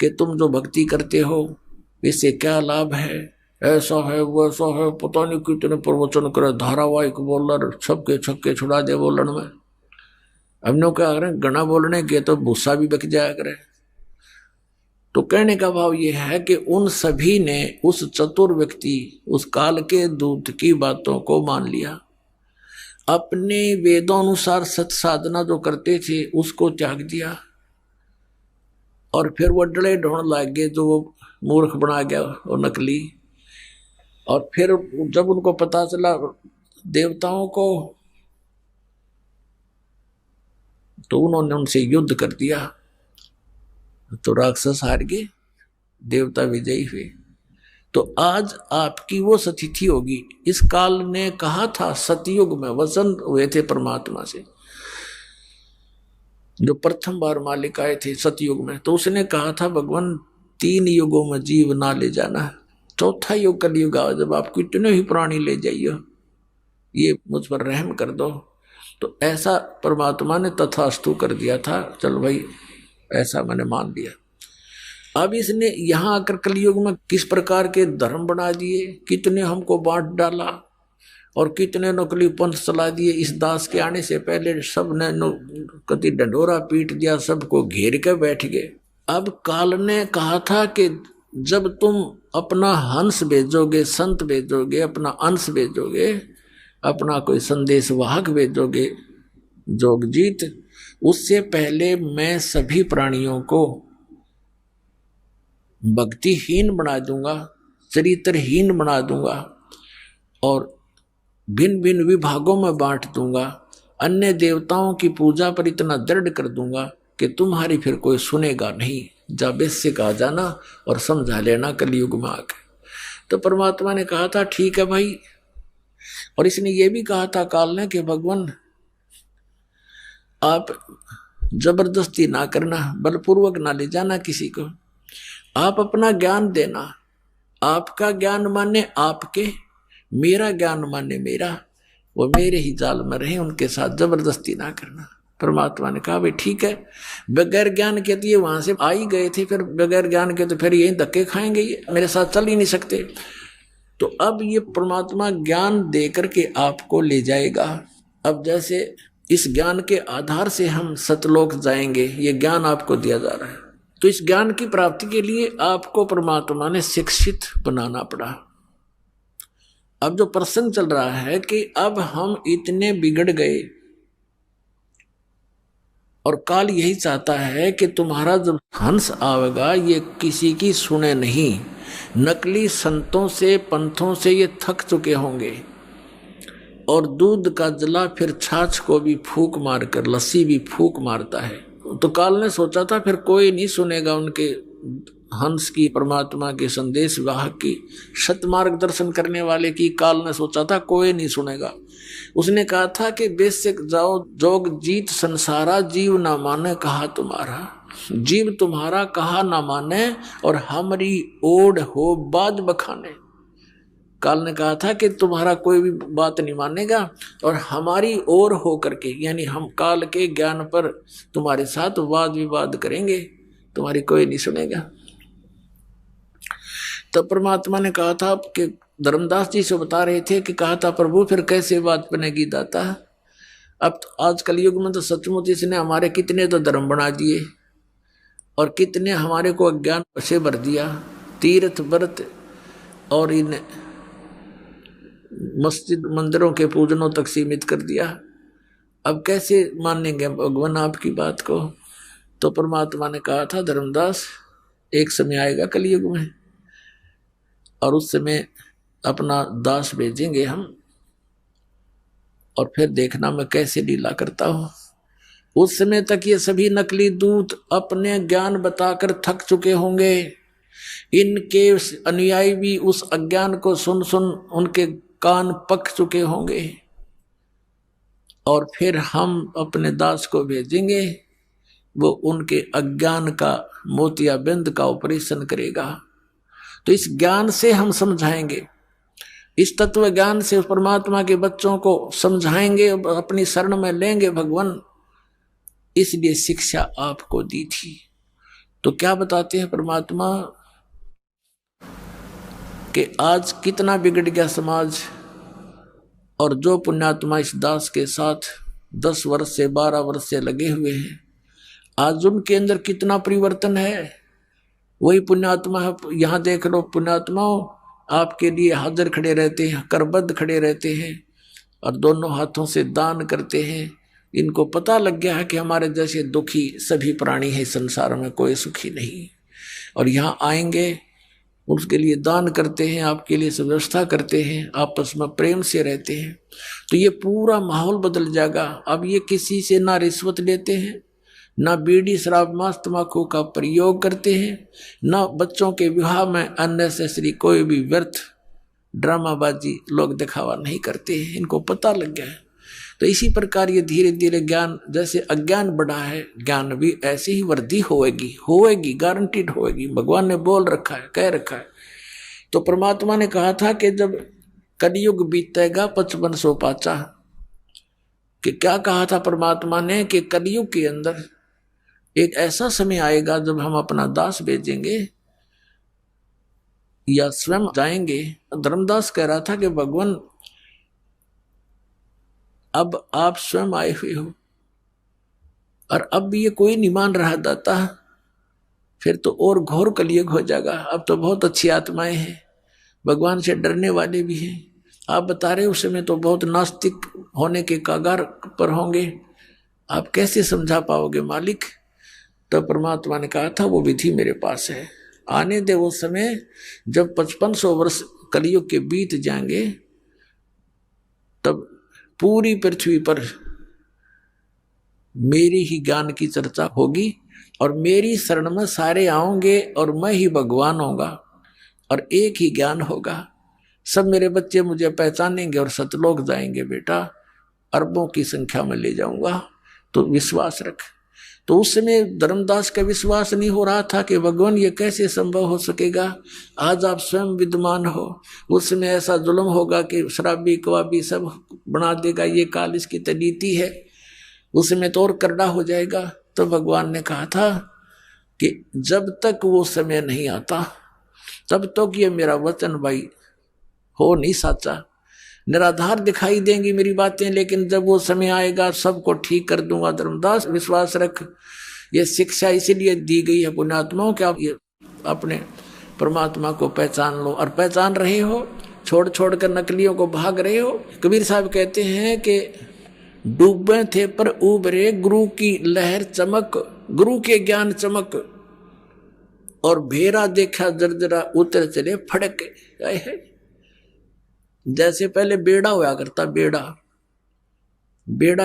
S2: कि तुम जो भक्ति करते हो इससे क्या लाभ है, ऐसा है वैसा है, पता नहीं कितने प्रवचन करे, धारावाहिक बोलर सबके छक्के छुड़ा दे बोलन में। अब नो क्या करें, गणा बोलने के तो भूसा भी बक जाया करे। तो कहने का भाव ये है कि उन सभी ने उस चतुर व्यक्ति, उस काल के दूत की बातों को मान लिया, अपने वेदों अनुसार सत साधना जो करते थे उसको त्याग दिया और फिर वो डले ढोंड लग गए जो वो मूर्ख बना गया वो नकली। और फिर जब उनको पता चला देवताओं को, तो उन्होंने उनसे युद्ध कर दिया, तो राक्षस हार गए, देवता विजयी हुए। तो आज आपकी वो सतिथि होगी। इस काल ने कहा था, सतयुग में वचन हुए थे परमात्मा से, जो प्रथम बार मालिक आए थे सतयुग में, तो उसने कहा था भगवान 3 युगों में जीव ना ले जाना, चौथा युग कलयुग आओ जब आप कितने ही प्राणी ले जाइए, ये मुझ पर रहम कर दो। तो ऐसा परमात्मा ने तथास्तु कर दिया था, चल भाई ऐसा मैंने मान लिया। अब इसने यहां आकर कलयुग में किस प्रकार के धर्म बना दिए, कितने हमको बांट डाला और कितने नकली पंथ चला दिए। इस दास के आने से पहले सब ने कति डंडोरा पीट दिया, सबको घेर के बैठ गए। अब काल ने कहा था कि जब तुम अपना हंस भेजोगे, संत भेजोगे, अपना अंश भेजोगे, अपना कोई संदेश वाहक भेजोगे जोगजीत, उससे पहले मैं सभी प्राणियों को भक्तिहीन बना दूंगा, चरित्रहीन बना दूंगा और भिन्न भिन्न विभागों में बांट दूंगा। अन्य देवताओं की पूजा पर इतना दृढ़ कर दूंगा कि तुम्हारी फिर कोई सुनेगा नहीं। जाबेस से कहा जाना और समझा लेना कलयुग में आके। तो परमात्मा ने कहा था ठीक है भाई। और इसने ये भी कहा था काल ने कि भगवान आप जबरदस्ती ना करना, बलपूर्वक ना ले जाना किसी को, आप अपना ज्ञान देना, आपका ज्ञान माने आपके, मेरा ज्ञान माने मेरा, वो मेरे ही जाल में रहे, उनके साथ जबरदस्ती ना करना। परमात्मा ने कहा भाई ठीक है, बगैर ज्ञान के तो ये वहां से आ ही गए थे, फिर बगैर ज्ञान के तो फिर यही धक्के खाएंगे, ये मेरे साथ चल ही नहीं सकते। तो अब ये परमात्मा ज्ञान दे करके आपको ले जाएगा। अब जैसे इस ज्ञान के आधार से हम सतलोक जाएंगे, ये ज्ञान आपको दिया जा रहा है। तो इस ज्ञान की प्राप्ति के लिए आपको परमात्मा ने शिक्षित बनाना पड़ा। अब जो प्रसंग चल रहा है कि अब हम इतने बिगड़ गए और काल यही चाहता है कि तुम्हारा जब हंस आवेगा ये किसी की सुने नहीं। नकली संतों से, पंथों से ये थक चुके होंगे और दूध का जला फिर छाछ को भी फूंक मारकर, लस्सी भी फूंक मारता है। तो काल ने सोचा था फिर कोई नहीं सुनेगा उनके हंस की, परमात्मा के संदेश वाहक की, सतमार्ग दर्शन करने वाले की। काल ने सोचा था कोई नहीं सुनेगा। उसने कहा था कि बेशक जाओ जोग जीत संसारा, जीव ना माने कहा तुम्हारा, जीव तुम्हारा कहा ना माने और हमारी ओढ़ हो बाज बखाने। काल ने कहा था कि तुम्हारा कोई भी बात नहीं मानेगा और हमारी ओर हो करके, यानी हम काल के ज्ञान पर तुम्हारे साथ वाद विवाद करेंगे, तुम्हारी कोई नहीं सुनेगा। तब परमात्मा ने कहा था कि धर्मदास जी से बता रहे थे कि कहा था प्रभु फिर कैसे बात बनेगी दाता। अब तो आज कलयुग में तो सचमुच इसने हमारे कितने तो धर्म बना दिए और कितने हमारे को अज्ञान से भर दिया, तीर्थ व्रत और इन मस्जिद मंदिरों के पूजनों तक सीमित कर दिया। अब कैसे मानेंगे भगवान आपकी बात को। तो परमात्मा ने कहा था धर्मदास एक समय आएगा कलयुग में और उस समय अपना दास भेजेंगे हम और फिर देखना मैं कैसे लीला करता हूं। उस समय तक ये सभी नकली दूत अपने ज्ञान बताकर थक चुके होंगे इनके अनुयायी भी उस अज्ञान को सुन सुन उनके कान पक चुके होंगे, और फिर हम अपने दास को भेजेंगे, वो उनके अज्ञान का मोतियाबिंद का ऑपरेशन करेगा। तो इस ज्ञान से हम समझाएंगे, इस तत्व ज्ञान से परमात्मा के बच्चों को समझाएंगे, अपनी शरण में लेंगे भगवान। इसलिए शिक्षा आपको दी थी। तो क्या बताते हैं परमात्मा कि आज कितना बिगड़ गया समाज, और जो पुण्यात्मा इस दास के साथ 10 वर्ष से 12 वर्ष से लगे हुए हैं, आज उनके अंदर कितना परिवर्तन है। वही पुण्यात्मा है, यहाँ देख लो, पुण्यात्माओं आपके लिए हाजिर खड़े रहते हैं, करबद्ध खड़े रहते हैं और दोनों हाथों से दान करते हैं। इनको पता लग गया है कि हमारे जैसे दुखी सभी प्राणी हैं संसार में, कोई सुखी नहीं। और यहाँ आएंगे, उसके लिए दान करते हैं, आपके लिए व्यवस्था करते हैं, आपस में प्रेम से रहते हैं, तो ये पूरा माहौल बदल जाएगा। अब ये किसी से ना रिश्वत लेते हैं, ना बीड़ी शराब मांस तंबाकू का प्रयोग करते हैं, ना बच्चों के विवाह में अननेसेसरी कोई भी व्यर्थ ड्रामाबाजी लोग दिखावा नहीं करते हैं। इनको पता लग गया है। तो इसी प्रकार ये धीरे धीरे ज्ञान, जैसे अज्ञान बढ़ा है, ज्ञान भी ऐसी ही वृद्धि होएगी, गारंटीड होएगी। भगवान ने बोल रखा है, कह रखा है। तो परमात्मा ने कहा था कि जब कलयुग बीतेगा 5500 पाचा, कि क्या कहा था परमात्मा ने कि कलयुग के अंदर एक ऐसा समय आएगा जब हम अपना दास भेजेंगे या स्वयं जाएंगे। धर्मदास कह रहा था कि भगवान अब आप स्वयं आए हुए हो, और अब भी ये कोई नहीं मान रहा दाता, फिर तो और घोर कलयुग हो जाएगा। अब तो बहुत अच्छी आत्माएं हैं, भगवान से डरने वाले भी हैं। आप बता रहे उस समय तो बहुत नास्तिक होने के कगार पर होंगे, आप कैसे समझा पाओगे मालिक। तो परमात्मा ने कहा था वो विधि मेरे पास है, आने दे वो समय जब 5500 वर्ष कलयुग के बीत जाएंगे, तब पूरी पृथ्वी पर मेरी ही ज्ञान की चर्चा होगी, और मेरी शरण में सारे आओगे, और मैं ही भगवान होगा, और एक ही ज्ञान होगा। सब मेरे बच्चे मुझे पहचानेंगे और सतलोक जाएंगे बेटा, अरबों की संख्या में ले जाऊंगा, तो विश्वास रख। तो उस समय धर्मदास का विश्वास नहीं हो रहा था कि भगवान ये कैसे संभव हो सकेगा, आज आप स्वयं विद्यमान हो। उस समय ऐसा जुल्म होगा कि शराबी कवाबी सब बना देगा, ये काल इसकी तनीति है, उस समय तो और करड़ा हो जाएगा। तो भगवान ने कहा था कि जब तक वो समय नहीं आता तब तक ये मेरा वचन भाई हो नहीं साचा। निराधार दिखाई देंगी मेरी बातें, लेकिन जब वो समय आएगा सबको ठीक कर दूंगा। धर्मदास विश्वास रख। ये शिक्षा इसीलिए दी गई है पुण्यात्माओं कि आप ये अपने परमात्मा को पहचान लो, और पहचान रहे हो, छोड़ छोड़ कर नकलियों को भाग रहे हो। कबीर साहब कहते हैं कि डूबे थे पर उभरे गुरु की लहर चमक, गुरु के ज्ञान चमक, और भेरा देखा जर्जरा उतर चले फड़क। जैसे पहले बेड़ा हुआ करता, बेड़ा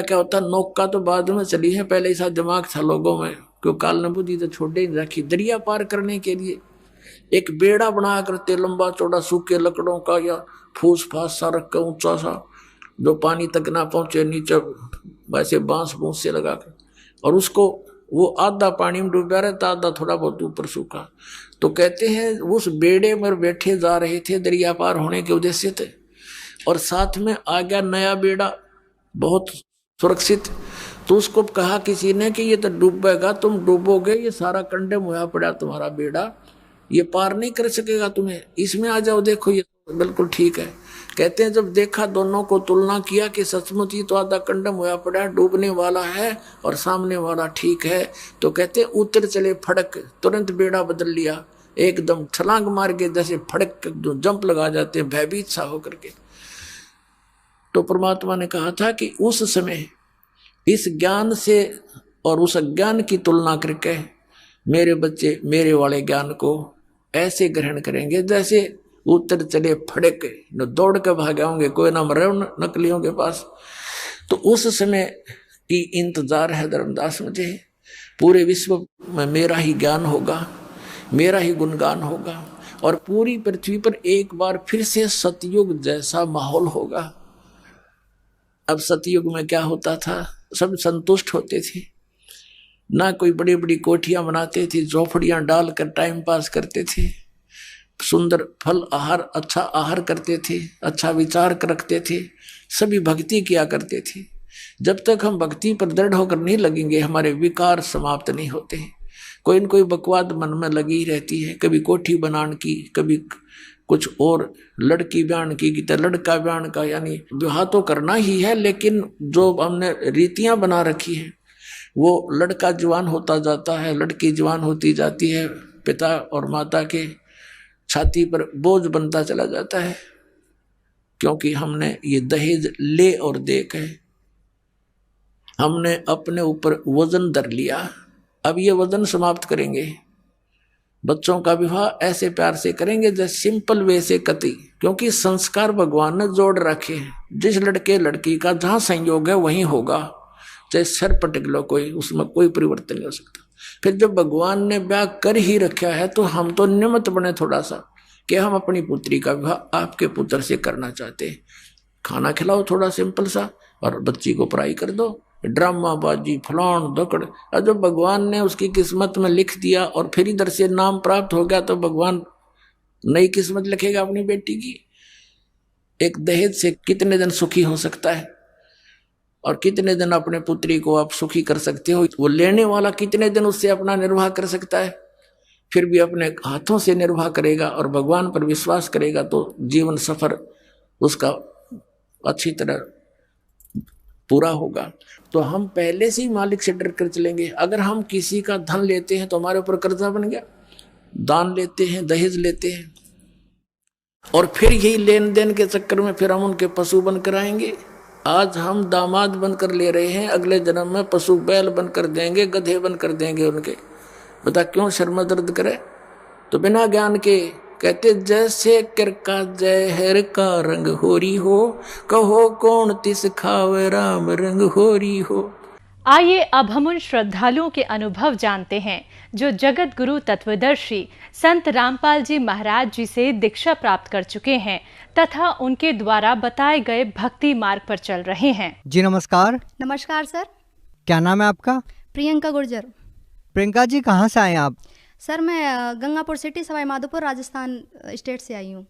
S2: क्या होता, नौका तो बाद में चली है, पहले ऐसा दिमाग था लोगों में, क्यों काल ने बुद्धि तो छोटे ही रखी। दरिया पार करने के लिए एक बेड़ा बना करते, लंबा चौड़ा सूखे लकड़ों का या फूस फास सा रख कर ऊंचा सा, जो पानी तक ना पहुंचे, नीचे वैसे बांस बूंस से लगा कर, और उसको वो आधा पानी में डूबा रहता, आधा थोड़ा बहुत ऊपर सूखा। तो कहते हैं उस बेड़े में बैठे जा रहे थे दरिया पार होने के उद्देश्य थे, और साथ में आ गया नया बेड़ा बहुत सुरक्षित। तो उसको कहा किसी ने कि ये तो डूबेगा, तुम डूबोगे, ये सारा कंडम हुआ पड़ा तुम्हारा बेड़ा, ये पार नहीं कर सकेगा तुम्हें, इसमें आ जाओ, देखो ये बिल्कुल ठीक है। कहते हैं जब देखा, दोनों को तुलना किया कि सचमुच ही तो आधा कंडम हुआ पड़ा, डूबने वाला है और सामने वाला ठीक है, तो कहते हैं उतर चले फड़क, तुरंत बेड़ा बदल लिया, एकदम छलांग मार के जैसे फड़क जो जंप लगा जाते हैं भयभीत सा होकर के। तो परमात्मा ने कहा था कि उस समय इस ज्ञान से और उस अज्ञान की तुलना करके मेरे बच्चे मेरे वाले ज्ञान को ऐसे ग्रहण करेंगे जैसे उतर चले फड़क, न दौड़ के भागे होंगे, कोई ना मरे नकलियों के पास। तो उस समय की इंतजार है धर्मदास मुझे, पूरे विश्व में मेरा ही ज्ञान होगा, मेरा ही गुणगान होगा और पूरी पृथ्वी पर एक बार फिर से सतयुग जैसा माहौल होगा। अब सतयुग में क्या होता था, सब संतुष्ट होते थे, ना कोई बड़ी बड़ी कोठियां बनाते थे, झोपड़ियां डालकर टाइम पास करते थे, सुंदर फल आहार अच्छा आहार करते थे, अच्छा विचार रखते थे, सभी भक्ति किया करते थे। जब तक हम भक्ति पर दृढ़ होकर नहीं लगेंगे हमारे विकार समाप्त नहीं होते। कोई न कोई बकवाद मन में लगी रहती है, कभी कोठी बनाने की, कभी कुछ और, लड़की ब्यान की तो लड़का ब्यान का, यानी विवाह तो करना ही है, लेकिन जो हमने रीतियां बना रखी है वो लड़का जवान होता जाता है, लड़की जवान होती जाती है, पिता और माता के छाती पर बोझ बनता चला जाता है, क्योंकि हमने ये दहेज ले और दे के हमने अपने ऊपर वजन धर लिया। अब ये वजन समाप्त करेंगे। बच्चों का विवाह ऐसे प्यार से करेंगे जैसे सिंपल वे से कति, क्योंकि संस्कार भगवान ने जोड़ रखे हैं। जिस लड़के लड़की का जहां संयोग है वहीं होगा, चाहे सर पटक लो कोई, उसमें कोई परिवर्तन नहीं हो सकता। फिर जब भगवान ने ब्याह कर ही रखा है तो हम तो निमित्त बने थोड़ा सा कि हम अपनी पुत्री का विवाह आपके पुत्र से करना चाहते हैं। खाना खिलाओ थोड़ा सिंपल सा और बच्ची को पढ़ाई कर दो, ड्रामाबाजी फलान दकड़। और जब भगवान ने उसकी किस्मत में लिख दिया और फिर इधर से नाम प्राप्त हो गया तो भगवान नई किस्मत लिखेगा अपनी बेटी की। एक दहेज से कितने दिन सुखी हो सकता है और कितने दिन अपने पुत्री को आप सुखी कर सकते हो, वो लेने वाला कितने दिन उससे अपना निर्वाह कर सकता है। फिर भी अपने हाथों से निर्वाह करेगा और भगवान पर विश्वास करेगा तो जीवन सफर उसका अच्छी तरह पूरा होगा। तो हम पहले से ही मालिक से डर कर चलेंगे। अगर हम किसी का धन लेते हैं तो हमारे ऊपर कर्जा बन गया, दान लेते हैं, दहेज लेते हैं और फिर यही लेन देन के चक्कर में फिर हम उनके पशु बनकर आएंगे। आज हम दामाद बनकर ले रहे हैं, अगले जन्म में पशु बैल बनकर देंगे, गधे बनकर देंगे उनके। बता क्यों शर्म दर्द करे। तो बिना ज्ञान के कहते जैसे किरका जहर का रंग होरी हो, कहो कौन तिस खावे राम रंग होरी हो।
S3: आइए अब हम उन श्रद्धालुओं के अनुभव जानते हैं जो जगत गुरु तत्वदर्शी संत रामपाल जी महाराज जी से दीक्षा प्राप्त कर चुके हैं तथा उनके द्वारा बताए गए भक्ति मार्ग पर चल रहे हैं।
S4: जी नमस्कार।
S5: नमस्कार सर।
S4: क्या नाम है आपका?
S5: प्रियंका गुर्जर।
S4: प्रियंका जी कहाँ से आए आप?
S5: सर मैं गंगापुर सिटी सवाई माधोपुर राजस्थान स्टेट से आई हूँ।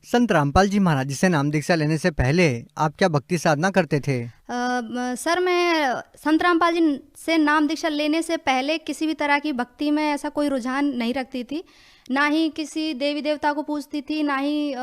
S4: संत रामपाल जी महाराज जी से नाम दीक्षा लेने से पहले आप क्या भक्ति साधना करते थे?
S5: सर मैं संत रामपाल जी से नाम दीक्षा लेने से पहले किसी भी तरह की भक्ति में ऐसा कोई रुझान नहीं रखती थी, ना ही किसी देवी देवता को पूजती थी, ना ही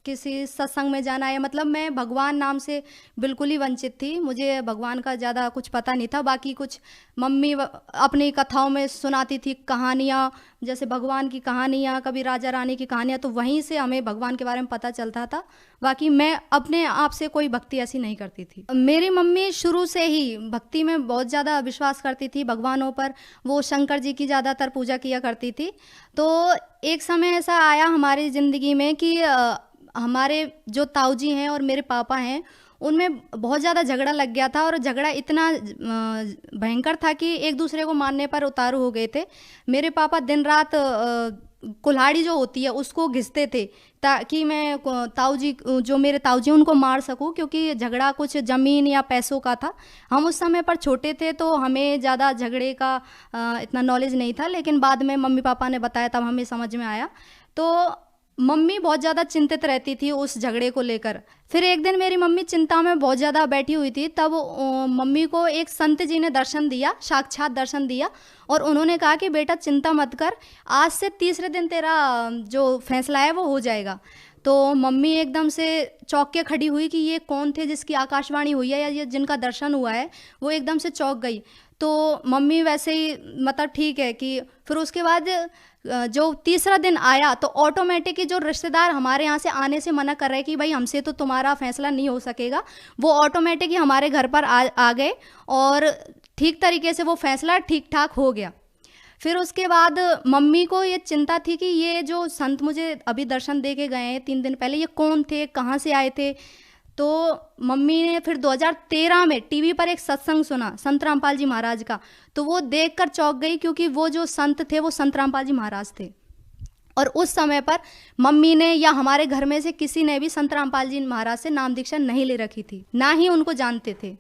S5: किसी सत्संग में जाना है। मतलब मैं भगवान नाम से बिल्कुल ही वंचित थी। मुझे भगवान का ज़्यादा कुछ पता नहीं था। बाकी कुछ मम्मी अपनी कथाओं में सुनाती थी कहानियाँ, जैसे भगवान की कहानियाँ, कभी राजा रानी की कहानियाँ, तो वहीं से हमें भगवान के बारे में पता चलता था। बाकी मैं अपने आप से कोई भक्ति ऐसी नहीं करती थी। मेरी मम्मी शुरू से ही भक्ति में बहुत ज़्यादा विश्वास करती थी भगवानों पर। वो शंकर जी की ज़्यादातर पूजा किया करती थी। तो एक समय ऐसा आया हमारी ज़िंदगी में कि हमारे जो ताऊ जी हैं और मेरे पापा हैं उनमें बहुत ज़्यादा झगड़ा लग गया था और झगड़ा इतना भयंकर था कि एक दूसरे को मारने पर उतारू हो गए थे। मेरे पापा दिन रात कुल्हाड़ी जो होती है उसको घिसते थे ताकि मैं ताऊ जी, जो मेरे ताऊ जी उनको मार सकूं, क्योंकि झगड़ा कुछ ज़मीन या पैसों का था। हम उस समय पर छोटे थे तो हमें ज़्यादा झगड़े का इतना नॉलेज नहीं था, लेकिन बाद में मम्मी पापा ने बताया तब हमें समझ में आया। तो मम्मी बहुत ज़्यादा चिंतित रहती थी उस झगड़े को लेकर। फिर एक दिन मेरी मम्मी चिंता में बहुत ज़्यादा बैठी हुई थी, तब मम्मी को एक संत जी ने दर्शन दिया, साक्षात दर्शन दिया, और उन्होंने कहा कि बेटा चिंता मत कर, आज से तीसरे दिन तेरा जो फैसला है वो हो जाएगा। तो मम्मी एकदम से चौंक के खड़ी हुई कि ये कौन थे जिसकी आकाशवाणी हुई है या ये जिनका दर्शन हुआ है। वो एकदम से चौंक गई। तो मम्मी वैसे ही मतलब ठीक है कि फिर उसके बाद जो तीसरा दिन आया तो ऑटोमेटिक ही जो रिश्तेदार हमारे यहाँ से आने से मना कर रहे कि भाई हमसे तो तुम्हारा फैसला नहीं हो सकेगा, वो ऑटोमेटिक ही हमारे घर पर आ गए और ठीक तरीके से वो फैसला ठीक ठाक हो गया। फिर उसके बाद मम्मी को ये चिंता थी कि ये जो संत मुझे अभी दर्शन दे के गए हैं 3 दिन पहले, ये कौन थे, कहाँ से आए थे। तो मम्मी ने फिर 2013 में टीवी पर एक सत्संग सुना संत रामपाल जी महाराज का, तो वो देखकर चौंक गई, क्योंकि वो जो संत थे वो संत रामपाल जी महाराज थे। और उस समय पर मम्मी ने या हमारे घर में से किसी ने भी संत रामपाल जी महाराज से नाम दीक्षा नहीं ले रखी थी, ना ही उनको जानते थे।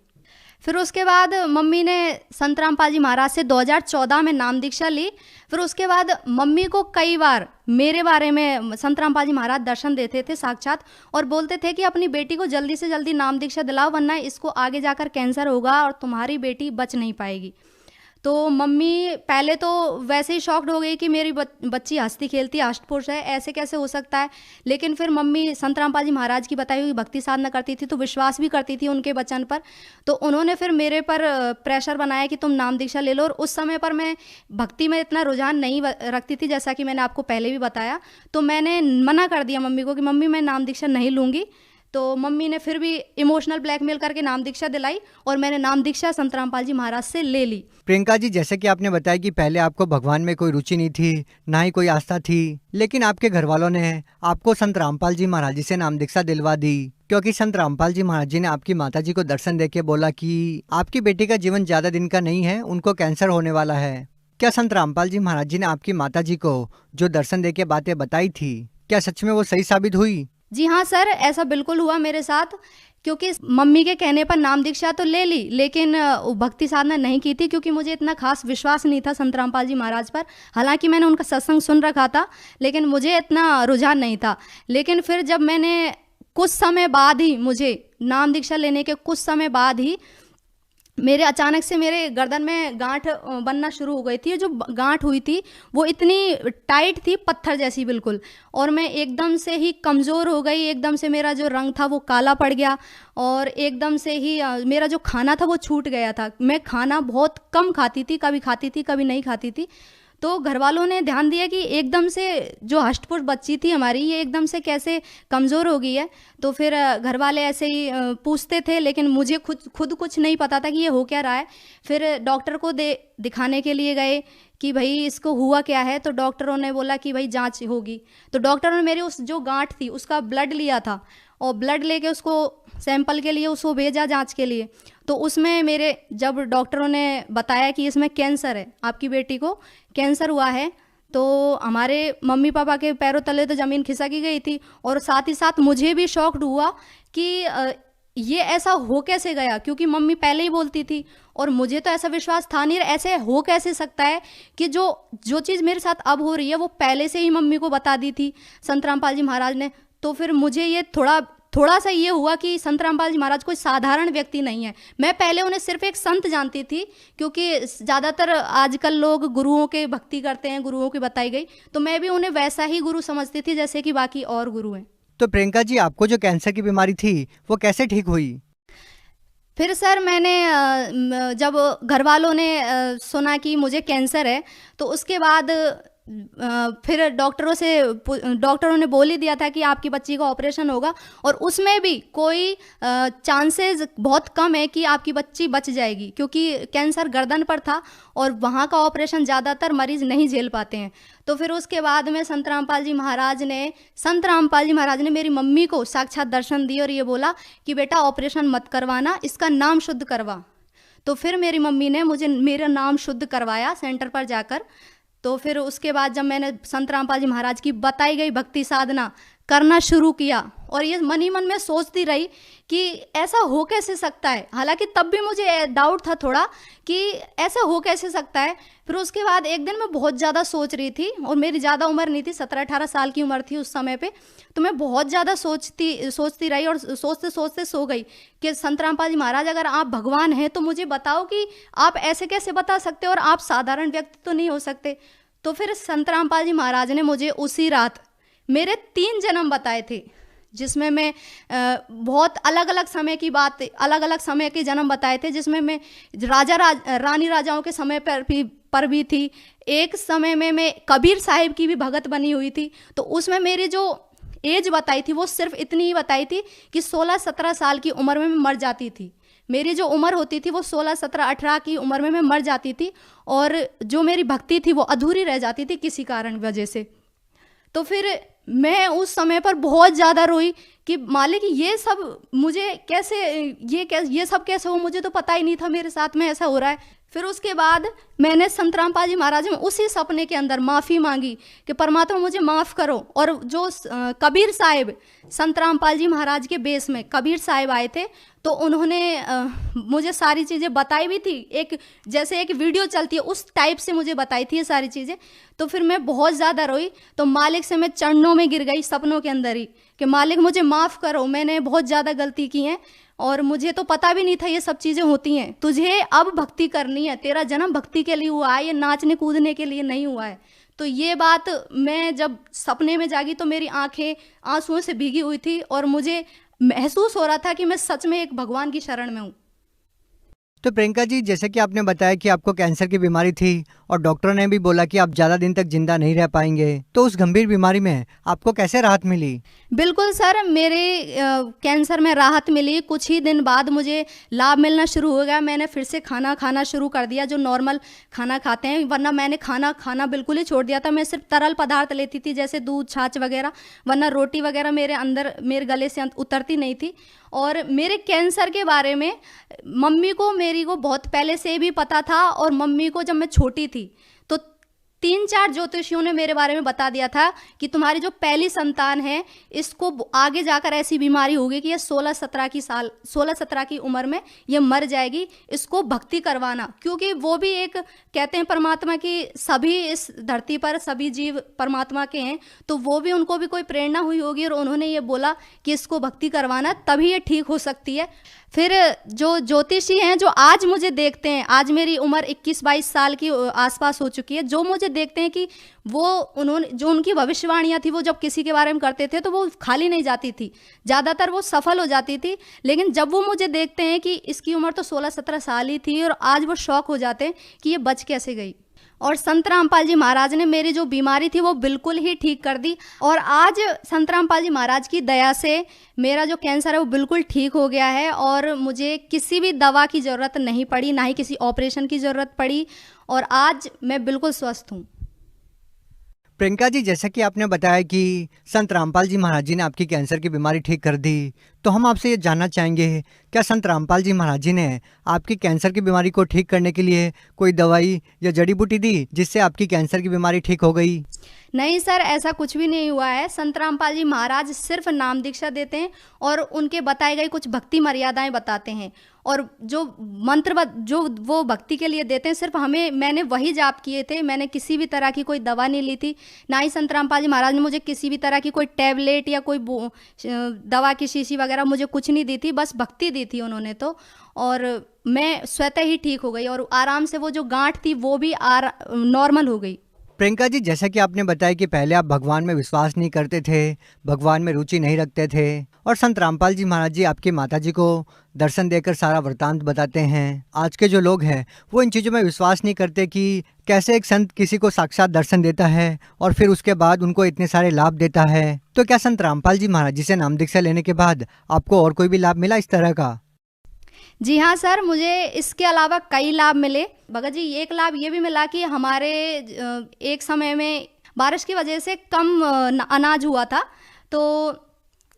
S5: फिर उसके बाद मम्मी ने संत रामपाल जी महाराज से 2014 में नाम दीक्षा ली। फिर उसके बाद मम्मी को कई बार मेरे बारे में संत रामपाल जी महाराज दर्शन देते थे साक्षात, और बोलते थे कि अपनी बेटी को जल्दी से जल्दी नाम दीक्षा दिलाओ, वरना इसको आगे जाकर कैंसर होगा और तुम्हारी बेटी बच नहीं पाएगी। तो मम्मी पहले तो वैसे ही शॉक्ड हो गई कि मेरी बच्ची हंसती खेलती अष्टपुरुष है, ऐसे कैसे हो सकता है। लेकिन फिर मम्मी संत रामपाल जी महाराज की बताई हुई भक्ति साधना करती थी, तो विश्वास भी करती थी उनके वचन पर। तो उन्होंने फिर मेरे पर प्रेशर बनाया कि तुम नाम दीक्षा ले लो। और उस समय पर मैं भक्ति में इतना रुझान नहीं रखती थी, जैसा कि मैंने आपको पहले भी बताया। तो मैंने मना कर दिया मम्मी को कि मम्मी मैं नाम दीक्षा नहीं लूँगी। तो मम्मी ने फिर भी इमोशनल ब्लैकमेल करके नाम दीक्षा दिलाई, और मैंने नाम दीक्षा संत रामपाल जी महाराज से ले ली।
S4: प्रियंका जी, जैसे कि आपने बताया कि पहले आपको भगवान में कोई रुचि नहीं थी, ना ही कोई आस्था थी, लेकिन आपके घर वालों ने आपको संत रामपाल जी महाराज जी से नाम दीक्षा दिलवा दी, क्योंकि संत रामपाल जी महाराज जी ने आपकी माता जी को दर्शन देके बोला कि आपकी बेटी का जीवन ज्यादा दिन का नहीं है, उनको कैंसर होने वाला है। क्या संत रामपाल जी महाराज जी ने आपकी माता जी को जो दर्शन देके बातें बताई थी, क्या सच में वो सही साबित हुई?
S5: जी हाँ सर, ऐसा बिल्कुल हुआ मेरे साथ। क्योंकि मम्मी के कहने पर नाम दीक्षा तो ले ली, लेकिन भक्ति साधना नहीं की थी, क्योंकि मुझे इतना खास विश्वास नहीं था संत रामपाल जी महाराज पर। हालांकि मैंने उनका सत्संग सुन रखा था, लेकिन मुझे इतना रुझान नहीं था। लेकिन फिर जब मैंने कुछ समय बाद ही, मुझे नाम दीक्षा लेने के कुछ समय बाद ही मेरे अचानक से मेरे गर्दन में गांठ बनना शुरू हो गई थी। जो गांठ हुई थी वो इतनी टाइट थी, पत्थर जैसी बिल्कुल, और मैं एकदम से ही कमज़ोर हो गई। एकदम से मेरा जो रंग था वो काला पड़ गया, और एकदम से ही मेरा जो खाना था वो छूट गया था। मैं खाना बहुत कम खाती थी, कभी खाती थी कभी नहीं खाती थी। तो घर वालों ने ध्यान दिया कि एकदम से जो हष्टपुष्ट बच्ची थी हमारी, ये एकदम से कैसे कमज़ोर हो गई है। तो फिर घर वाले ऐसे ही पूछते थे, लेकिन मुझे खुद कुछ नहीं पता था कि ये हो क्या रहा है। फिर डॉक्टर को दिखाने के लिए गए कि भाई इसको हुआ क्या है। तो डॉक्टरों ने बोला कि भाई जांच होगी। तो डॉक्टरों ने मेरी उस जो गांठ थी उसका ब्लड लिया था, और ब्लड लेके उसको सैंपल के लिए उसको भेजा जांच के लिए। तो उसमें मेरे जब डॉक्टरों ने बताया कि इसमें कैंसर है, आपकी बेटी को कैंसर हुआ है, तो हमारे मम्मी पापा के पैरों तले तो ज़मीन खिसक गई थी। और साथ ही साथ मुझे भी शॉक्ड हुआ कि ये ऐसा हो कैसे गया, क्योंकि मम्मी पहले ही बोलती थी और मुझे तो ऐसा विश्वास था नहीं। ऐसे हो कैसे सकता है कि जो चीज़ मेरे साथ अब हो रही है वो पहले से ही मम्मी को बता दी थी संत रामपाल जी महाराज ने। तो फिर मुझे ये थोड़ा सा ये हुआ कि संत रामपाल जी महाराज कोई साधारण व्यक्ति नहीं है। मैं पहले उन्हें सिर्फ एक संत जानती थी, क्योंकि ज़्यादातर आजकल लोग गुरुओं के भक्ति करते हैं, गुरुओं की बताई गई, तो मैं भी उन्हें वैसा ही गुरु समझती थी जैसे कि बाकी और गुरु हैं।
S4: तो प्रियंका जी, आपको जो कैंसर की बीमारी थी वो कैसे ठीक हुई?
S5: फिर सर मैंने जब घर वालों ने सुना कि मुझे कैंसर है, तो उसके बाद फिर डॉक्टरों ने बोल ही दिया था कि आपकी बच्ची का ऑपरेशन होगा, और उसमें भी कोई चांसेस बहुत कम है कि आपकी बच्ची बच जाएगी, क्योंकि कैंसर गर्दन पर था और वहाँ का ऑपरेशन ज़्यादातर मरीज नहीं झेल पाते हैं। तो फिर उसके बाद में संत रामपाल जी महाराज ने मेरी मम्मी को साक्षात दर्शन दिए और ये बोला कि बेटा ऑपरेशन मत करवाना, इसका नाम शुद्ध करवा। तो फिर मेरी मम्मी ने मुझे मेरा नाम शुद्ध करवाया सेंटर पर जाकर। तो फिर उसके बाद जब मैंने संत रामपाल जी महाराज की बताई गई भक्ति साधना करना शुरू किया, और ये मन ही मन में सोचती रही कि ऐसा हो कैसे सकता है। हालांकि तब भी मुझे डाउट था थोड़ा कि ऐसा हो कैसे सकता है। फिर उसके बाद एक दिन मैं बहुत ज़्यादा सोच रही थी, और मेरी ज़्यादा उम्र नहीं थी, 17-18 साल की उम्र थी उस समय पे। तो मैं बहुत ज़्यादा सोचती रही, और सोचते सोचते सो गई कि संत रामपाल जी महाराज, अगर आप भगवान हैं तो मुझे बताओ कि आप ऐसे कैसे बता सकते हो, और आप साधारण व्यक्ति तो नहीं हो सकते। तो फिर संत रामपाल जी महाराज ने मुझे उसी रात मेरे 3 जन्म बताए थे, जिसमें मैं बहुत अलग अलग समय के जन्म बताए थे, जिसमें मैं रानी राजाओं के समय पर भी थी। एक समय में मैं कबीर साहिब की भी भगत बनी हुई थी। तो उसमें मेरी जो एज बताई थी वो सिर्फ इतनी ही बताई थी कि 16-17 साल की उम्र में मैं मर जाती थी। मेरी जो उम्र होती थी वो 16-17-18 की उम्र में मैं मर जाती थी, और जो मेरी भक्ति थी वो अधूरी रह जाती थी किसी कारण वजह से। तो फिर मैं उस समय पर बहुत ज़्यादा रोई कि मालिक ये सब मुझे कैसे, ये सब कैसे हो, मुझे तो पता ही नहीं था मेरे साथ में ऐसा हो रहा है। फिर उसके बाद मैंने संत रामपाल जी महाराज में उसी सपने के अंदर माफ़ी मांगी कि परमात्मा मुझे माफ़ करो। और जो कबीर साहिब, संत रामपाल जी महाराज के बेस में कबीर साहिब आए थे, तो उन्होंने मुझे सारी चीज़ें बताई भी थी, एक जैसे एक वीडियो चलती है उस टाइप से मुझे बताई थी ये सारी चीज़ें। तो फिर मैं बहुत ज़्यादा रोई, तो मालिक से मैं चरणों में गिर गई सपनों के अंदर ही कि मालिक मुझे माफ़ करो, मैंने बहुत ज़्यादा गलती की है और मुझे तो पता भी नहीं था ये सब चीज़ें होती हैं। तुझे अब भक्ति करनी है, तेरा जन्म भक्ति के लिए हुआ है, ये नाचने कूदने के लिए नहीं हुआ है। तो ये बात मैं जब सपने में जागी तो मेरी आंखें आंसुओं से भीगी हुई थी और मुझे महसूस हो रहा था कि मैं सच में एक भगवान की शरण में हूँ।
S4: तो प्रियंका जी, जैसे कि आपने बताया कि आपको कैंसर की बीमारी थी और डॉक्टर ने भी बोला कि आप ज़्यादा दिन तक जिंदा नहीं रह पाएंगे, तो उस गंभीर बीमारी में आपको कैसे राहत मिली?
S5: बिल्कुल सर, मेरे कैंसर में राहत मिली। कुछ ही दिन बाद मुझे लाभ मिलना शुरू हो गया। मैंने फिर से खाना खाना शुरू कर दिया, जो नॉर्मल खाना खाते हैं, वरना मैंने खाना खाना बिल्कुल ही छोड़ दिया था। मैं सिर्फ तरल पदार्थ लेती थी, जैसे दूध, छाछ वगैरह, वरना रोटी वगैरह मेरे गले से उतरती नहीं थी। और मेरे कैंसर के बारे में मम्मी को, मेरी को बहुत पहले से भी पता था। और मम्मी को जब मैं छोटी थी तो 3-4 ज्योतिषियों ने मेरे बारे में बता दिया था कि तुम्हारी जो पहली संतान है इसको आगे जाकर ऐसी बीमारी होगी कि ये 16-17 की उम्र में ये मर जाएगी, इसको भक्ति करवाना। क्योंकि वो भी एक कहते हैं परमात्मा की, सभी इस धरती पर सभी जीव परमात्मा के हैं, तो वो भी, उनको भी कोई प्रेरणा हुई होगी और उन्होंने ये बोला कि इसको भक्ति करवाना, तभी ये ठीक हो सकती है। फिर जो ज्योतिषी हैं, जो आज मुझे देखते हैं, आज मेरी उम्र 21-22 साल की आसपास हो चुकी है, जो मुझे देखते हैं कि उन्होंने जो उनकी भविष्यवाणियाँ थी, वो जब किसी के बारे में करते थे तो वो खाली नहीं जाती थी, ज़्यादातर वो सफल हो जाती थी। लेकिन जब वो मुझे देखते हैं कि इसकी उम्र तो 16-17 साल ही थी, और आज वो शौक हो जाते हैं कि ये बच कैसे गई। और संत रामपाल जी महाराज ने मेरी जो बीमारी थी वो बिल्कुल ही ठीक कर दी। और आज संत रामपाल जी महाराज की दया से मेरा जो कैंसर है वो बिल्कुल ठीक हो गया है और मुझे किसी भी दवा की ज़रूरत नहीं पड़ी, ना ही किसी ऑपरेशन की ज़रूरत पड़ी, और आज मैं बिल्कुल स्वस्थ हूँ।
S4: प्रियंका जी, जैसा कि आपने बताया कि संत रामपाल जी महाराज जी ने आपकी कैंसर की बीमारी ठीक कर दी, तो हम आपसे ये जानना चाहेंगे, क्या संत रामपाल जी महाराज जी ने आपकी कैंसर की बीमारी को ठीक करने के लिए कोई दवाई या जड़ी बूटी दी जिससे आपकी कैंसर की बीमारी ठीक हो गई?
S5: नहीं सर, ऐसा कुछ भी नहीं हुआ है। संत रामपाल जी महाराज सिर्फ नाम दीक्षा देते हैं और उनके बताए गए कुछ भक्ति मर्यादाएं बताते हैं, और जो मंत्र जो वो भक्ति के लिए देते हैं सिर्फ मैंने वही जाप किए थे। मैंने किसी भी तरह की कोई दवा नहीं ली थी, ना ही संत रामपाल जी महाराज ने मुझे किसी भी तरह की कोई टैबलेट या कोई दवा की शीशी वगैरह मुझे कुछ नहीं दी थी, बस भक्ति दी थी उन्होंने तो, और मैं स्वतः ही ठीक हो गई और आराम से वो जो गांठ थी वो भी नॉर्मल हो गई।
S4: प्रियंका जी, जैसा कि आपने बताया कि पहले आप भगवान में विश्वास नहीं करते थे, भगवान में रुचि नहीं रखते थे, और संत रामपाल जी महाराज जी आपकी माता जी को दर्शन देकर सारा वृतांत बताते हैं। आज के जो लोग हैं वो इन चीज़ों में विश्वास नहीं करते कि कैसे एक संत किसी को साक्षात दर्शन देता है और फिर उसके बाद उनको इतने सारे लाभ देता है। तो क्या संत रामपाल जी महाराज जी से नाम दीक्षा लेने के बाद आपको और कोई भी लाभ मिला इस तरह का?
S5: जी हाँ सर, मुझे इसके अलावा कई लाभ मिले। भगत जी, एक लाभ ये भी मिला कि हमारे एक समय में बारिश की वजह से कम अनाज हुआ था, तो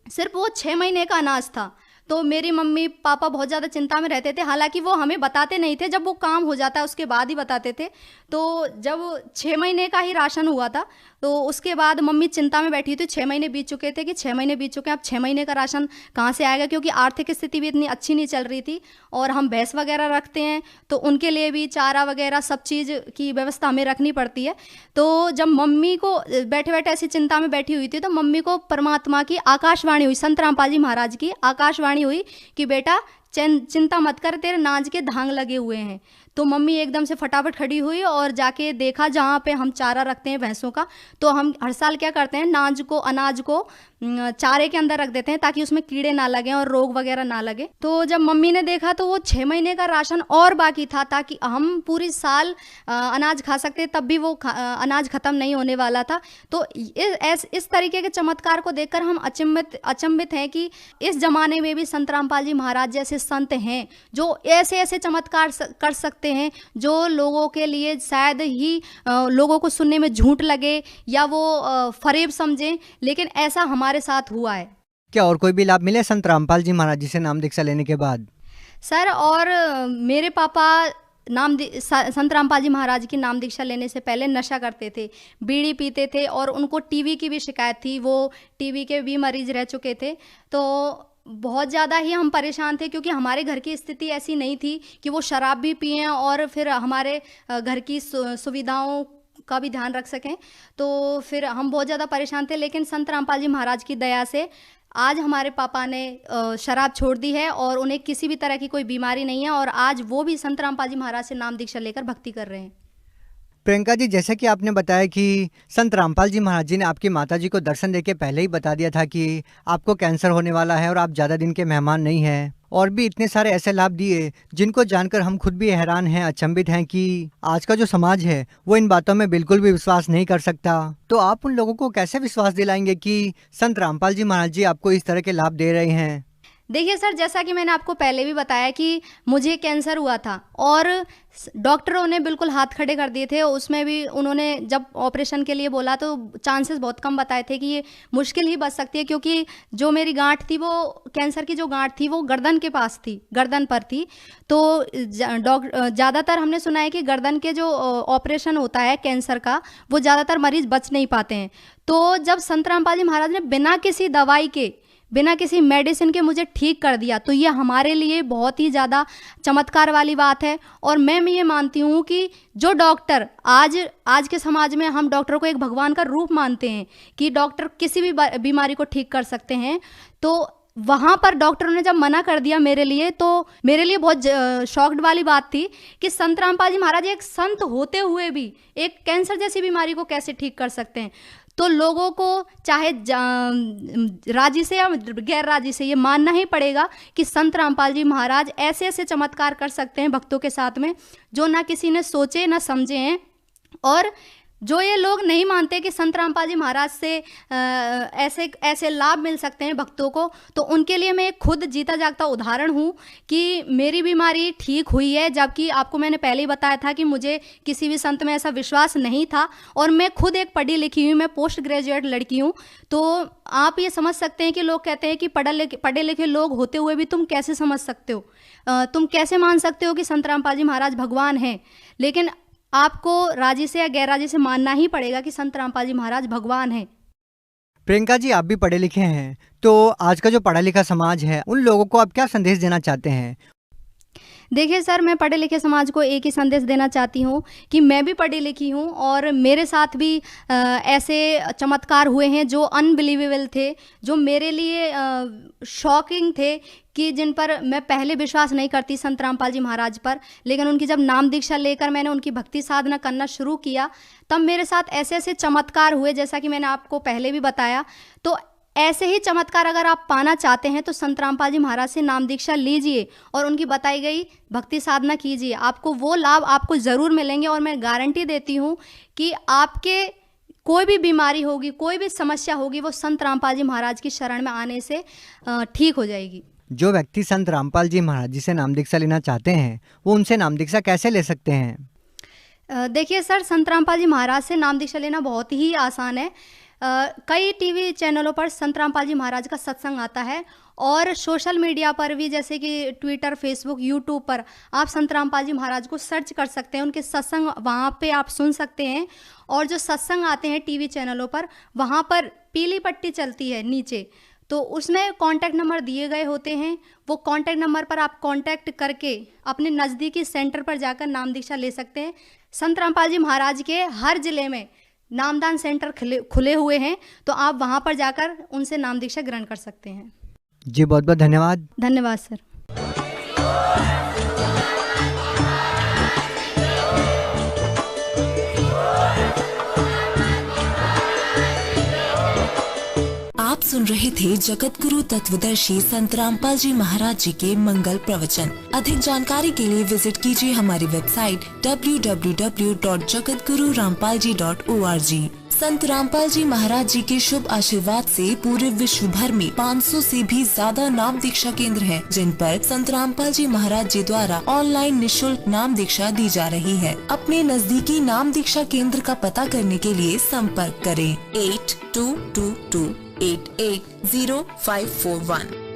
S5: सिर्फ वो 6 महीने का अनाज था। तो मेरी मम्मी पापा बहुत ज़्यादा चिंता में रहते थे, हालांकि वो हमें बताते नहीं थे, जब वो काम हो जाता है उसके बाद ही बताते थे। तो जब 6 महीने का ही राशन हुआ था तो उसके बाद मम्मी चिंता में बैठी थी। 6 महीने बीत चुके थे कि 6 महीने बीत चुके हैं, अब 6 महीने का राशन कहाँ से आएगा, क्योंकि आर्थिक स्थिति भी इतनी अच्छी नहीं चल रही थी और हम भैंस वगैरह रखते हैं तो उनके लिए भी चारा वगैरह सब चीज़ की व्यवस्था हमें रखनी पड़ती है। तो जब मम्मी को बैठे बैठे ऐसी चिंता में बैठी हुई थी तो मम्मी को परमात्मा की आकाशवाणी हुई, संत रामपाल जी महाराज की आकाशवाणी हुई कि बेटा चिंता मत कर, तेरे नाज के धांग लगे हुए हैं। तो मम्मी एकदम से फटाफट खड़ी हुई और जाके देखा जहाँ पे हम चारा रखते हैं भैंसों का। तो हम हर साल क्या करते हैं, अनाज को चारे के अंदर रख देते हैं ताकि उसमें कीड़े ना लगें और रोग वगैरह ना लगे। तो जब मम्मी ने देखा तो वो 6 महीने का राशन और बाकी था, ताकि हम पूरी साल अनाज खा सकते, तब भी वो अनाज खत्म नहीं होने वाला था। तो इस तरीके के चमत्कार को देखकर हम अचंभित हैं कि इस जमाने में भी संत रामपाल जी महाराज जैसे संत हैं जो ऐसे ऐसे चमत्कार कर सकते हैं जो लोगों के लिए शायद ही लोगों को सुनने में झूठ लगे या वो फरेब समझें, लेकिन ऐसा हमारे साथ हुआ है।
S4: क्या और कोई भी लाभ मिले संत रामपाल जी महाराज जी से नाम दीक्षा लेने के बाद?
S5: सर, और मेरे पापा संत रामपाल जी महाराज की नाम दीक्षा लेने से पहले नशा करते थे, बीड़ी पीते थे और उनको टीबी की भी शिकायत थी। वो टीबी के भी मरीज रह चुके थे। तो बहुत ज़्यादा ही हम परेशान थे, क्योंकि हमारे घर की स्थिति ऐसी नहीं थी कि वो शराब भी पिएं और फिर हमारे घर की सुविधाओं का भी ध्यान रख सकें। तो फिर हम बहुत ज़्यादा परेशान थे। लेकिन संत रामपाल जी महाराज की दया से आज हमारे पापा ने शराब छोड़ दी है और उन्हें किसी भी तरह की कोई बीमारी नहीं है, और आज वो भी संत रामपाल जी महाराज से नाम दीक्षा लेकर भक्ति कर रहे हैं।
S4: प्रियंका जी, जैसे कि आपने बताया कि संत रामपाल जी महाराज जी ने आपकी माता जी को दर्शन देके पहले ही बता दिया था कि आपको कैंसर होने वाला है और आप ज़्यादा दिन के मेहमान नहीं हैं, और भी इतने सारे ऐसे लाभ दिए जिनको जानकर हम खुद भी हैरान हैं, अचंभित हैं कि आज का जो समाज है वो इन बातों में बिल्कुल भी विश्वास नहीं कर सकता। तो आप उन लोगों को कैसे विश्वास दिलाएंगे कि संत रामपाल जी महाराज जी आपको इस तरह के लाभ दे रहे हैं?
S5: देखिए सर, जैसा कि मैंने आपको पहले भी बताया कि मुझे कैंसर हुआ था और डॉक्टरों ने बिल्कुल हाथ खड़े कर दिए थे। उसमें भी उन्होंने जब ऑपरेशन के लिए बोला तो चांसेस बहुत कम बताए थे कि ये मुश्किल ही बच सकती है, क्योंकि जो मेरी गांठ थी, वो कैंसर की जो गांठ थी वो गर्दन के पास थी, गर्दन पर थी। तो ज़्यादातर हमने सुना है कि गर्दन के जो ऑपरेशन होता है कैंसर का, वो ज़्यादातर मरीज बच नहीं पाते हैं। तो जब संत रामपाल जी महाराज ने बिना किसी दवाई के, बिना किसी मेडिसिन के मुझे ठीक कर दिया, तो ये हमारे लिए बहुत ही ज़्यादा चमत्कार वाली बात है। और मैं ये मानती हूँ कि जो डॉक्टर आज के समाज में हम डॉक्टर को एक भगवान का रूप मानते हैं कि डॉक्टर किसी भी बीमारी को ठीक कर सकते हैं, तो वहाँ पर डॉक्टरों ने जब मना कर दिया मेरे लिए, तो मेरे लिए बहुत शॉक्ड वाली बात थी कि संत रामपाल जी महाराज एक संत होते हुए भी एक कैंसर जैसी बीमारी को कैसे ठीक कर सकते हैं। तो लोगों को चाहे राजी से या गैर राजी से ये मानना ही पड़ेगा कि संत रामपाल जी महाराज ऐसे ऐसे चमत्कार कर सकते हैं भक्तों के साथ में, जो ना किसी ने सोचे ना समझे हैं। और जो ये लोग नहीं मानते कि संत रामपाल जी महाराज से ऐसे ऐसे लाभ मिल सकते हैं भक्तों को, तो उनके लिए मैं खुद जीता जागता उदाहरण हूँ कि मेरी बीमारी ठीक हुई है, जबकि आपको मैंने पहले ही बताया था कि मुझे किसी भी संत में ऐसा विश्वास नहीं था। और मैं खुद एक पढ़ी लिखी हुई, मैं पोस्ट ग्रेजुएट लड़की हूँ। तो आप ये समझ सकते हैं कि लोग कहते हैं कि पढ़े लिखे लोग होते हुए भी तुम कैसे समझ सकते हो, तुम कैसे मान सकते हो कि संत रामपाल जी महाराज भगवान हैं। लेकिन आपको राजी से या गैर राजी से मानना ही पड़ेगा कि संत रामपाल जी महाराज भगवान हैं।
S4: प्रियंका जी, आप भी पढ़े लिखे हैं, तो आज का जो पढ़ा लिखा समाज है उन लोगों को आप क्या संदेश देना चाहते हैं?
S5: देखिए सर, मैं पढ़े लिखे समाज को एक ही संदेश देना चाहती हूँ कि मैं भी पढ़ी लिखी हूँ और मेरे साथ भी ऐसे चमत्कार हुए हैं जो अनबिलीवेबल थे, जो मेरे लिए शॉकिंग थे, कि जिन पर मैं पहले विश्वास नहीं करती संत रामपाल जी महाराज पर। लेकिन उनकी जब नाम दीक्षा लेकर मैंने उनकी भक्ति साधना करना शुरू किया, तब मेरे साथ ऐसे ऐसे चमत्कार हुए, जैसा कि मैंने आपको पहले भी बताया। तो ऐसे ही चमत्कार अगर आप पाना चाहते हैं तो संत रामपाल जी महाराज से नाम दीक्षा लीजिए और उनकी बताई गई भक्ति साधना कीजिए, आपको वो लाभ आपको ज़रूर मिलेंगे। और मैं गारंटी देती हूँ कि आपके कोई भी बीमारी होगी, कोई भी समस्या होगी, वो संत रामपाल जी महाराज की शरण में आने से ठीक हो जाएगी।
S4: जो व्यक्ति संत रामपाल जी महाराज जी से नाम दीक्षा लेना चाहते हैं, वो उनसे नाम दीक्षा कैसे ले सकते हैं?
S5: देखिए सर, संत रामपाल जी महाराज से नाम दीक्षा लेना बहुत ही आसान है। कई टीवी चैनलों पर संत रामपाल जी महाराज का सत्संग आता है, और सोशल मीडिया पर भी, जैसे कि ट्विटर, फेसबुक, यूट्यूब पर आप संत रामपाल जी महाराज को सर्च कर सकते हैं। उनके सत्संग वहाँ पे आप सुन सकते हैं। और जो सत्संग आते हैं टीवी चैनलों पर, वहाँ पर पीली पट्टी चलती है नीचे, तो उसमें कांटेक्ट नंबर दिए गए होते हैं। वो कांटेक्ट नंबर पर आप कांटेक्ट करके अपने नज़दीकी सेंटर पर जाकर नाम दीक्षा ले सकते हैं। संत रामपाल जी महाराज के हर जिले में नामदान सेंटर खुले हुए हैं, तो आप वहां पर जाकर उनसे नाम दीक्षा ग्रहण कर सकते हैं।
S4: जी, बहुत बहुत धन्यवाद।
S5: धन्यवाद सर।
S6: आप सुन रहे थे जगत गुरु तत्वदर्शी संत रामपाल जी महाराज जी के मंगल प्रवचन। अधिक जानकारी के लिए विजिट कीजिए हमारी वेबसाइट www.jagatgururampalji.org। संत रामपाल जी महाराज जी के शुभ आशीर्वाद से पूरे विश्व भर में 500 से भी ज्यादा नाम दीक्षा केंद्र हैं, जिन पर संत रामपाल जी महाराज जी द्वारा ऑनलाइन निशुल्क नाम दीक्षा दी जा रही है। अपने नजदीकी नाम दीक्षा केंद्र का पता करने के लिए संपर्क करें 8222 880541।